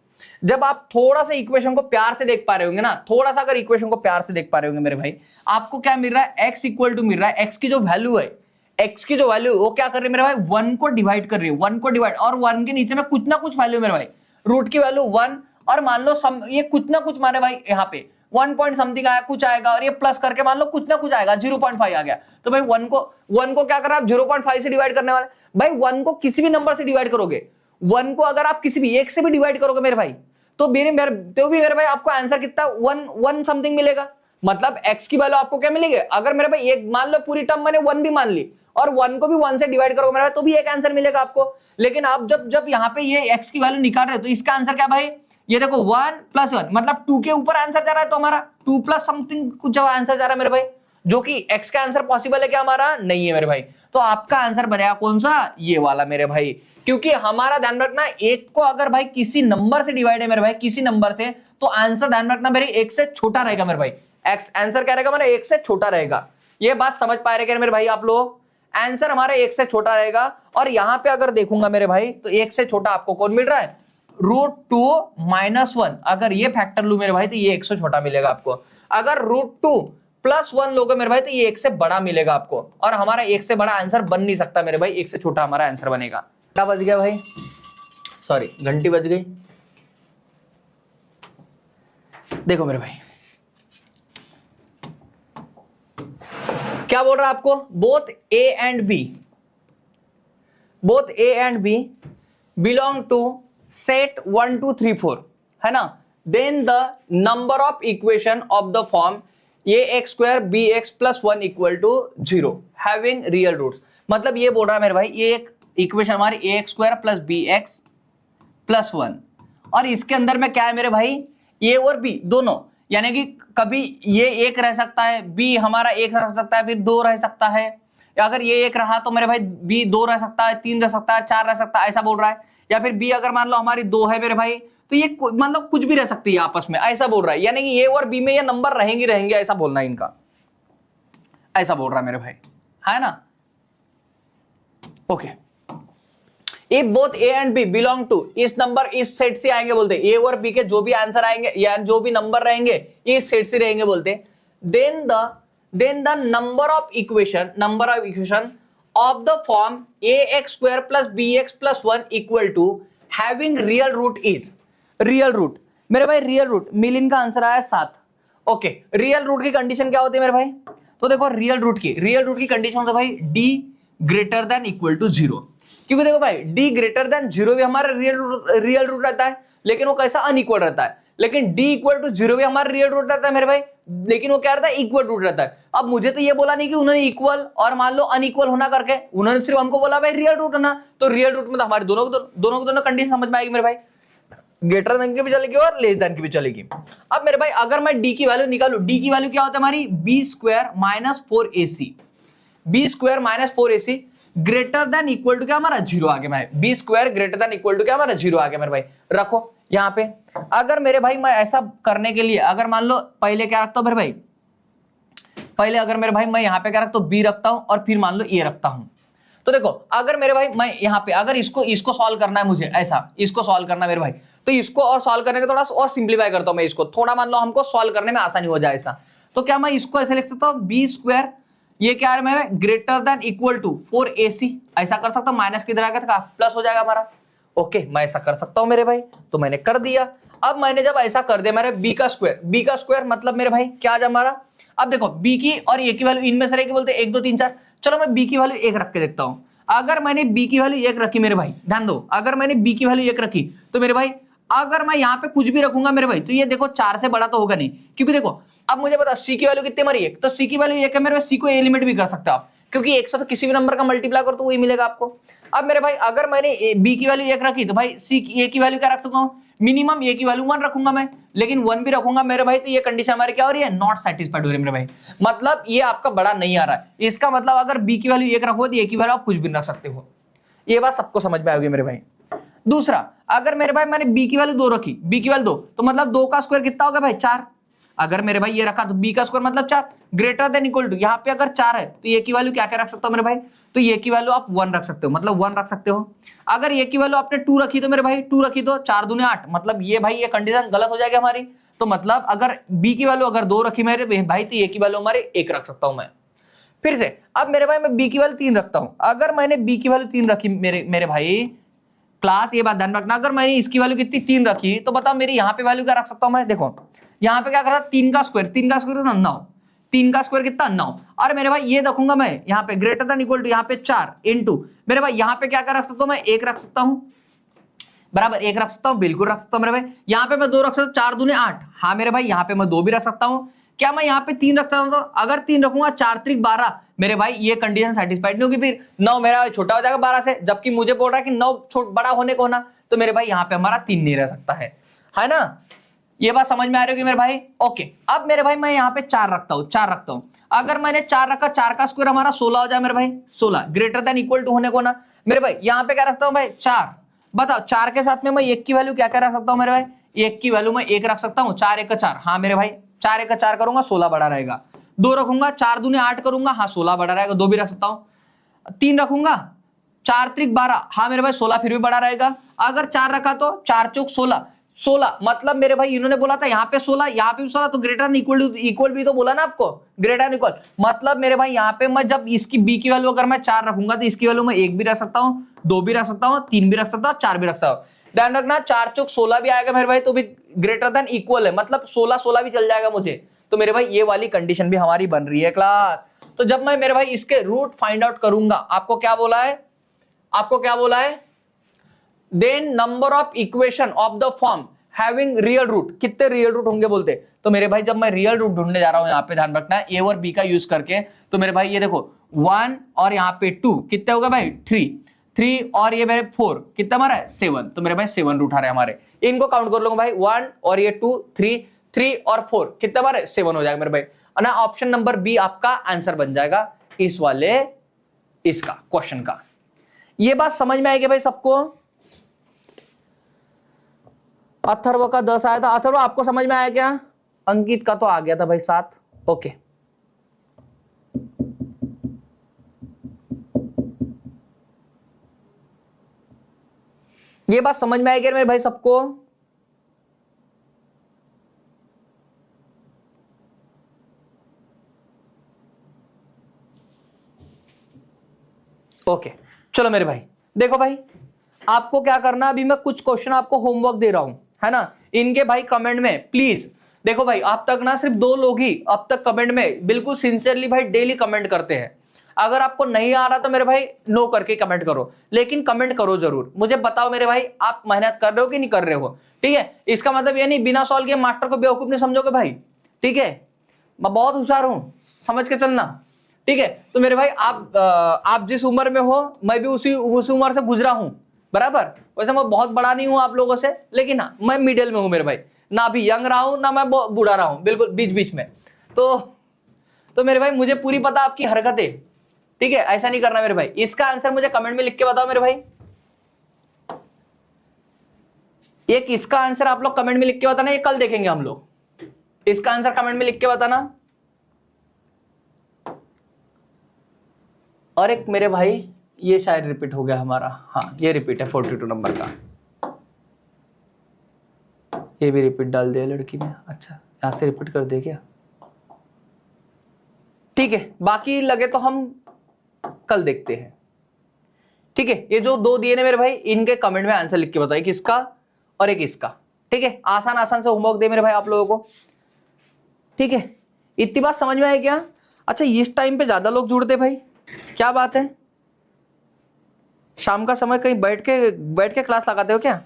जब आप थोड़ा सा इक्वेशन को प्यार से देख पा रहे होंगे ना, थोड़ा सा अगर इक्वेशन को प्यार से देख पा रहे होंगे मेरे भाई, आपको क्या मिल रहा है? x = मिल रहा है, x की जो वैल्यू है, x की जो वैल्यू वो क्या कर रही है मेरे भाई? 1 को डिवाइड कर रही है, 1 को डिवाइड, और 1 के नीचे में कुछ ना कुछ वैल्यू मेरे भाई, रूट की वैल्यू 1, और मान लो ये कुछ ना कुछ मारे भाई यहाँ पे 1 पॉइंट समथिंग आया, कुछ आएगा, और ये प्लस करके मान लो कुछ ना कुछ आएगा, 0.5 आ गया। तो भाई 1 को क्या कर रहा है आप? 0.5 से डिवाइड करने वाले भाई। 1 को किसी भी नंबर से डिवाइड करोगे, 1 को अगर आप किसी भी एक से भी डिवाइड करोगे मेरे भाई, तो मेरे भाई आपको आंसर कितना 1 समथिंग मिलेगा। मतलब x की वैल्यू आपको क्या मिलेगी? अगर मेरे भाई एक मान लो पूरी टर्म मैंने 1 भी मान ली और 1 को भी 1 से डिवाइड करोगे मेरे भाई, तो भी एक आंसर मिलेगा आपको। लेकिन आप जब यहाँ पे ये x की वैल्यू निकाल रहे हो तो इसका आंसर क्या भाई? ये देखो 1 + 1, मतलब 2 के ऊपर आंसर जा रहा है, तो हमारा 2 प्लस समथिंग कुछ जब आंसर जा रहा है मेरे भाई, जो कि x का आंसर पॉसिबल है क्या? हमारा नहीं है मेरे भाई। तो आपका आंसर बनेगा कौन सा? ये वाला मेरे भाई। क्योंकि हमारा ध्यान रखना, एक को अगर भाई किसी नंबर से डिवाइड है मेरे भाई, किसी नंबर से, तो आंसर ध्यान रखना मेरे 1 से छोटा रहेगा मेरे भाई। एक्स आंसर क्या रहेगा हमारा? 1 से छोटा रहेगा। ये बात समझ पा रहे क्या मेरे भाई आप लोग? आंसर हमारा 1 से छोटा रहेगा। और यहां पे अगर देखूंगा मेरे भाई तो 1 से छोटा आपको कौन मिल रहा है? √2 - 1। अगर ये फैक्टर लू मेरे भाई तो ये 1 से छोटा मिलेगा आपको। अगर √2 + 1 लोगे मेरे भाई तो ये 1 से बड़ा मिलेगा आपको। और हमारा 1 से बड़ा आंसर बन नहीं सकता मेरे भाई, 1 से छोटा हमारा आंसर बनेगा। क्या बज गया भाई? सॉरी घंटी बज गई। देखो मेरे भाई क्या बोल रहा है आपको? Both A and B belong to set 1 2 3 4, है ना? Then the number of equation of the form ax² bx + 1 = 0 having real roots। मतलब ये बोल रहा है मेरे भाई, ये एक इक्वेशन हमारी ax² + bx + 1, और इसके अंदर में क्या है मेरे भाई? a और b दोनों, यानी कि कभी ये 1 रह सकता है, b हमारा 1 रह सकता है, फिर 2 रह सकता है। अगर ये 1 रहा तो मेरे भाई b 2 रह सकता है, 3 रह सकता है, 4 रह सकता है, ऐसा बोल रहा है। या फिर b अगर मान लो हमारी 2 है मेरे भाई, तो ये मतलब कुछ भी रह सकती है आपस में, ऐसा बोल रहा है। यानी कि a और b में ये नंबर रहेंगे, ऐसा बोलना है इनका, ऐसा बोल रहा है मेरे भाई, है ना? Okay if both a and b belong to इस नंबर इस सेट से आएंगे बोलते, ए और बी के जो भी आंसर आएंगे या जो भी नंबर रहेंगे इस सेट से रहेंगे बोलते, then the number of equation of the form ax square plus bx plus 1 equal to having real root is, real root मेरे भाई, रियल रूट मिलिन का आंसर आया 7। ओके, रियल रूट की कंडीशन क्या होती है मेरे भाई, तो देखो रियल रूट की कंडीशन होता है भाई d greater than equal to 0, क्योंकि देखो भाई d ग्रेटर देन 0 भी हमारा रियल रूट रहता है, लेकिन वो कैसा अनइक्वल रहता है, लेकिन d इक्वल टू 0 भी हमारा रियल रूट रहता है मेरे भाई, लेकिन वो क्या रहता है, इक्वल रूट रहता है। अब मुझे तो ये बोला नहीं कि उन्होंने इक्वल और मान लो अनइक्वल होना करके, उन्होंने सिर्फ हमको बोला भाई रियल रूट होना, तो रियल रूट में तो हमारे दोनों कंडीशन समझ में आएगी मेरे भाई, ग्रेटर देन की भी चलेगी और लेस देन की भी चलेगी। अब मेरे भाई अगर मैं d की वैल्यू निकालू, d की वैल्यू क्या होता है हमारी, b square minus 4ac, b square minus 4ac greater than equal to क्या हमारा 0 आ गया भाई, b square greater than equal to क्या हमारा 0 आ गया मेरे भाई। रखो यहाँ पे, अगर मेरे भाई मैं ऐसा करने के लिए अगर मान लो पहले क्या रखता हूं मेरे भाई, पहले अगर मेरे भाई मैं यहाँ पे क्या रखता हूँ, b रखता हूं और फिर मान लो a रखता हूं, तो देखो अगर मेरे भाई मैं यहाँ पे अगर इसको सॉल्व करना है मुझे, ऐसा इसको सॉल्व करना है मेरे भाई, तो इसको और सॉल्व करने का थोड़ा सा और सिंप्लीफाई करता हूं मैं इसको, थोड़ा मान लो हमको सॉल्व करने में आसानी हो जाए ऐसा, तो क्या मैं इसको ऐसे लिख सकता हूँ b स्क्वायर, ये क्या है मैं greater than equal to 4ac, ऐसा कर सकता हूँ, माइनस किधर आ गया प्लस हो जाएगा हमारा। ओके, मैं ऐसा कर सकता हूँ मेरे भाई, तो मैंने कर दिया। अब मैंने जब ऐसा कर दिया मेरे b का स्क्वायर मतलब मेरे भाई क्या आ जाए हमारा, अब देखो b की और a की वैल्यू इनमें से रहेगी बोलते 1 2 3 4, चलो मैं b की वैल्यू 1 रख के देखता हूँ। अगर मैंने b की वैल्यू 1 रखी मेरे भाई, ध्यान दो, अगर मैंने b की वैल्यू 1 रखी तो मेरे भाई अगर मैं यहाँ पे कुछ भी रखूंगा मेरे भाई, तो ये देखो 4 से बड़ा तो होगा नहीं, क्योंकि देखो अब मुझे पता c की वैल्यू कितनी हमारी 1, तो c की वैल्यू 1 है मेरे भाई, c को एलिमेंट भी कर सकते हो आप, क्योंकि 1 से तो किसी भी नंबर का मल्टीप्लाई करो तो वही मिलेगा आपको। अब मेरे भाई अगर मैंने b की वैल्यू 1 रखी तो भाई a की वैल्यू क्या रख सकता हूँ, मिनिमम a की वैल्यू 1 रखूंगा मैं, लेकिन 1 भी रखूंगा मेरे भाई, तो ये कंडीशन हमारी क्या हो रही है, नॉट सेटिस्फाइड हो रही है मेरे भाई, मतलब ये आपका बड़ा नहीं आ रहा है। इसका मतलब अगर b की वैल्यू 1 रखो तो a की वैल्यू आप कुछ भी रख सकते हो, ये बात सबको समझ में आएगी मेरे भाई। दूसरा, अगर मेरे भाई मैंने b की वैल्यू 2 रखी, b की वैल्यू 2, तो मतलब 2 का स्क्वायर कितना होगा भाई 4, अगर मेरे भाई ये रखा तो b का स्क्वायर मतलब 4 ग्रेटर देन इक्वल टू, यहाँ पे अगर 4 है तो ये की वैल्यू क्या क्या रख सकता हूँ मेरे भाई, तो ये की वैल्यू आप 1 रख सकते हो, मतलब 1 रख सकते हो। अगर ये की वैल्यू आपने 2 रखी तो मेरे भाई 2 रखी तो 4 दूने 8, मतलब ये भाई ये कंडीशन गलत हो जाएगी हमारी, तो मतलब अगर b की वैल्यू अगर 2 रखी मेरे भाई तो ये की वैल्यू हमारे 1 रख सकता हूं मैं। फिर से अब मेरे भाई मैं b की वैल्यू 3 रखता हूं, अगर मैंने b की वैल्यू 3 रखी मेरे भाई क्लास, ये बात ध्यान रखना, अगर मैंने इसकी वैल्यू कितनी 3 रखी तो बताओ मेरी यहाँ पे वैल्यू क्या रख सकता हूँ मैं, देखो यहाँ पे क्या करता 3 का स्क्वायर कितना 9, 3 का स्क्वायर कितना 9, और मेरे भाई ये देखूंगा मैं यहाँ पे ग्रेटर देन इक्वल टू यहाँ पे 4 इंटू मेरे भाई यहाँ पे क्या क्या रख सकता हूँ मैं 1 रख सकता हूँ, बराबर 1 रख सकता हूँ, बिल्कुल रख सकता हूँ मेरे भाई। यहाँ पे मैं 2 रख सकता हूँ, 4 दूने 8, हाँ मेरे भाई यहाँ पे मैं 2 भी रख सकता हूँ। क्या मैं यहाँ पे 3 रखता हूँ, तो अगर 3 रखूंगा 4 त्रिक 12 मेरे भाई ये कंडीशन सेटिस्फाइड नहीं होगी, फिर 9 मेरा छोटा हो जाएगा 12 से, जबकि मुझे बोल रहा है कि 9 बड़ा होने को होना, तो मेरे भाई यहाँ पे हमारा 3 नहीं रह सकता है ना, ये बात समझ में आ रही होगी मेरे भाई। ओके, अब मेरे भाई मैं यहाँ पे 4 रखता हूँ, अगर मैंने 4 रखा, 4 का स्क्वायर हमारा 16 हो जाए मेरे भाई, 16 ग्रेटर देन इक्वल टू होने को ना मेरे भाई, यहाँ पे क्या रखता हूँ भाई 4, बताओ 4 के साथ में मैं 1 की वैल्यू क्या क्या रख सकता हूँ मेरे भाई, 1 की वैल्यू मैं 1 रख सकता हूँ, 4 1 4, हाँ मेरे भाई 4 1 4 करूंगा 16 बड़ा रहेगा, 2 रखूंगा 4 दूने 8 करूंगा, हाँ 16 बड़ा रहेगा, 2 भी रख सकता हूँ, 3 रखूंगा 4 त्रिक 12, हाँ मेरे भाई 16 फिर भी बड़ा रहेगा, अगर 4 रखा तो 4 चौक 16 मतलब मेरे भाई इन्होंने बोला था यहाँ पे 16 यहाँ पे भी 16, तो ग्रेटर इक्वल भी तो बोला ना आपको, ग्रेटर इक्वल मतलब मेरे भाई यहाँ पे मैं जब इसकी b की वैल्यू अगर मैं 4 रखूंगा तो इसकी वैल्यू मैं 1 भी रख सकता हूँ, 2 भी रख सकता हूँ, 3 भी रख सकता हूँ, 4 भी रख सकता हूँ। ध्यान रखना 4 चौक 16 भी आएगा मेरे भाई, तो भी ग्रेटर देन इक्वल है, मतलब 16 भी चल जाएगा मुझे, तो मेरे भाई ये वाली कंडीशन भी हमारी बन रही है क्लास। तो जब मैं मेरे भाई इसके रूट फाइंड आउट करूंगा, आपको क्या बोला है, then number of equation of the form having real root, कितने रियल रूट होंगे बोलते, तो मेरे भाई जब मैं रियल रूट ढूंढने जा रहा हूं, यहाँ पे ध्यान रखना ए और बी का यूज करके, तो मेरे भाई ये देखो 1 और यहाँ पे 2 कितने होगा भाई 3 और ये मेरे 4 कितना हमारा है 7, तो मेरे भाई 7 रूट आ रहे हैं हमारे, इनको काउंट कर लूंगा भाई 1 और ये 2 3 और 4 कितने हमारे 7 हो जाएगा मेरे भाई, ना ऑप्शन नंबर बी आपका आंसर बन जाएगा इस वाले इसका क्वेश्चन का। ये बात समझ में आएगी भाई सबको। अथर्व का 10 आया था, अथर्व आपको समझ में आया क्या, अंकित का तो आ गया था भाई 7। ओके ये बात समझ में आएगी मेरे भाई सबको? ओके चलो मेरे भाई, देखो भाई आपको क्या करना, अभी मैं कुछ क्वेश्चन आपको होमवर्क दे रहा हूं, है ना, इनके भाई कमेंट में प्लीज देखो भाई, आप तक ना सिर्फ 2 लोग ही अब तक कमेंट में बिल्कुल सिंसियरली भाई डेली कमेंट करते हैं। अगर आपको नहीं आ रहा तो मेरे भाई नो करके कमेंट करो, लेकिन कमेंट करो जरूर, मुझे बताओ मेरे भाई आप मेहनत कर रहे हो कि नहीं कर रहे हो। ठीक है, इसका मतलब ये नहीं बिना सॉल्व किए मास्टर को बेवकूफ नहीं समझोगे भाई। ठीक है, मैं बहुत होशियार हूं, समझ के चलना। ठीक है, तो मेरे भाई आप जिस उम्र में हो मैं भी उसी उम्र से गुजरा हूं, बराबर। वैसे मैं बहुत बड़ा नहीं हूं आप लोगों से, लेकिन हाँ मैं मिडिल में हूं मेरे भाई, ना अभी यंग रहा हूं ना मैं बूढ़ा रहा हूं, बिल्कुल बीच बीच में। तो मेरे भाई मुझे पूरी पता आपकी हरकतें। ठीक है, ऐसा नहीं करना मेरे भाई। इसका आंसर मुझे कमेंट में लिख के बताओ मेरे भाई, एक इसका आंसर आप लोग कमेंट में लिख के बताना, ये कल देखेंगे हम लोग। इसका आंसर कमेंट में लिख के बताना। और एक मेरे भाई ये शायद रिपीट हो गया हमारा, हाँ ये रिपीट है 42 नंबर का, ये भी रिपीट डाल दिया लड़की में। अच्छा यहां से रिपीट कर दे क्या? ठीक है, बाकी लगे तो हम कल देखते हैं। ठीक है, ये जो 2 दिए ने मेरे भाई इनके कमेंट में आंसर लिख के बताइए, किसका और एक इसका। ठीक है, आसान आसान से होमवर्क दे मेरे भाई आप लोगों को। ठीक है, इतनी बात समझ में आई क्या? अच्छा इस टाइम पे ज्यादा लोग जुड़ते भाई, क्या बात है? शाम का समय कहीं बैठ के क्लास लगाते हो क्या?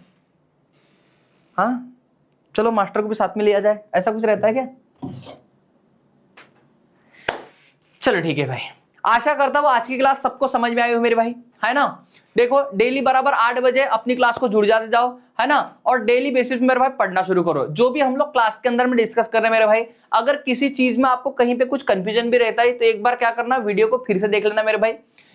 हाँ चलो मास्टर को भी साथ में लिया जाए, ऐसा कुछ रहता है क्या? चलो ठीक है भाई, आशा करता हूं आज की क्लास सबको समझ में आई हो मेरे भाई, है ना। देखो डेली बराबर 8 बजे अपनी क्लास को जुड़ जाते जाओ, है ना, और डेली बेसिस पे मेरे भाई पढ़ना शुरू करो। जो भी हम लोग क्लास के अंदर में डिस्कस कर रहे हैं मेरे भाई, अगर किसी चीज में आपको कहीं पे कुछ कंफ्यूजन भी रहता है तो एक बार क्या करना, वीडियो को फिर से देख लेना मेरे भाई,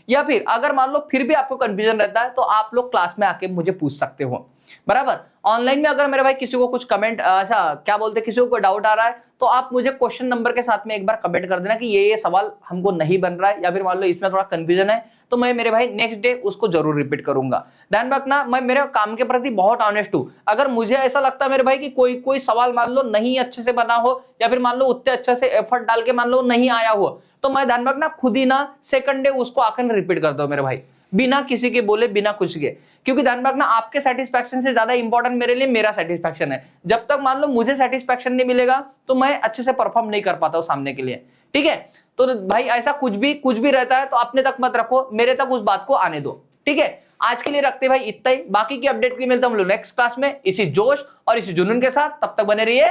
या फिर अगर मान लो फिर भी आपको कंफ्यूजन रहता है तो आप लोग क्लास में आके मुझे पूछ सकते हो, बराबर। ऑनलाइन में अगर मेरे भाई किसी को कुछ कमेंट अच्छा क्या बोलते किसी को कोई डाउट आ रहा है तो आप मुझे क्वेश्चन नंबर के साथ में एक बार कमेंट कर देना कि ये सवाल हमको नहीं बन रहा है, या फिर मान लो इसमें थोड़ा कंफ्यूजन है, तो मैं मेरे भाई नेक्स्ट डे उसको जरूर रिपीट करूंगा। ध्यान रखना, मैं मेरे काम के प्रति बहुत ऑनेस्ट हूं। अगर मुझे ऐसा लगता है मेरे भाई कि कोई सवाल मान लो नहीं अच्छे से बना हो, या फिर मान लो उतने अच्छे से एफर्ट डाल के मान लो नहीं आया हो, तो मैं ध्यान रखना खुद ही ना सेकंड डे उसको आकर रिपीट कर दो मेरे भाई, बिना किसी के बोले, बिना कुछ के। क्योंकि ध्यान रखना आपके सेटिस्फैक्शन से ज्यादा इंपॉर्टेंट मेरे लिए मेरा सेटिस्फैक्शन है। जब तक मान लो मुझे सेटिस्फैक्शन नहीं मिलेगा तो मैं अच्छे से परफॉर्म नहीं कर पाता हूं सामने के लिए। ठीक है, तो भाई ऐसा कुछ भी रहता है तो अपने तक मत रखो, मेरे तक उस बात को आने दो। ठीक है, आज के लिए रखते भाई इतना ही, बाकी की अपडेट के लिए मिलता हम लोग नेक्स्ट क्लास में इसी जोश और इसी जुनून के साथ। तब तक बने रहिए।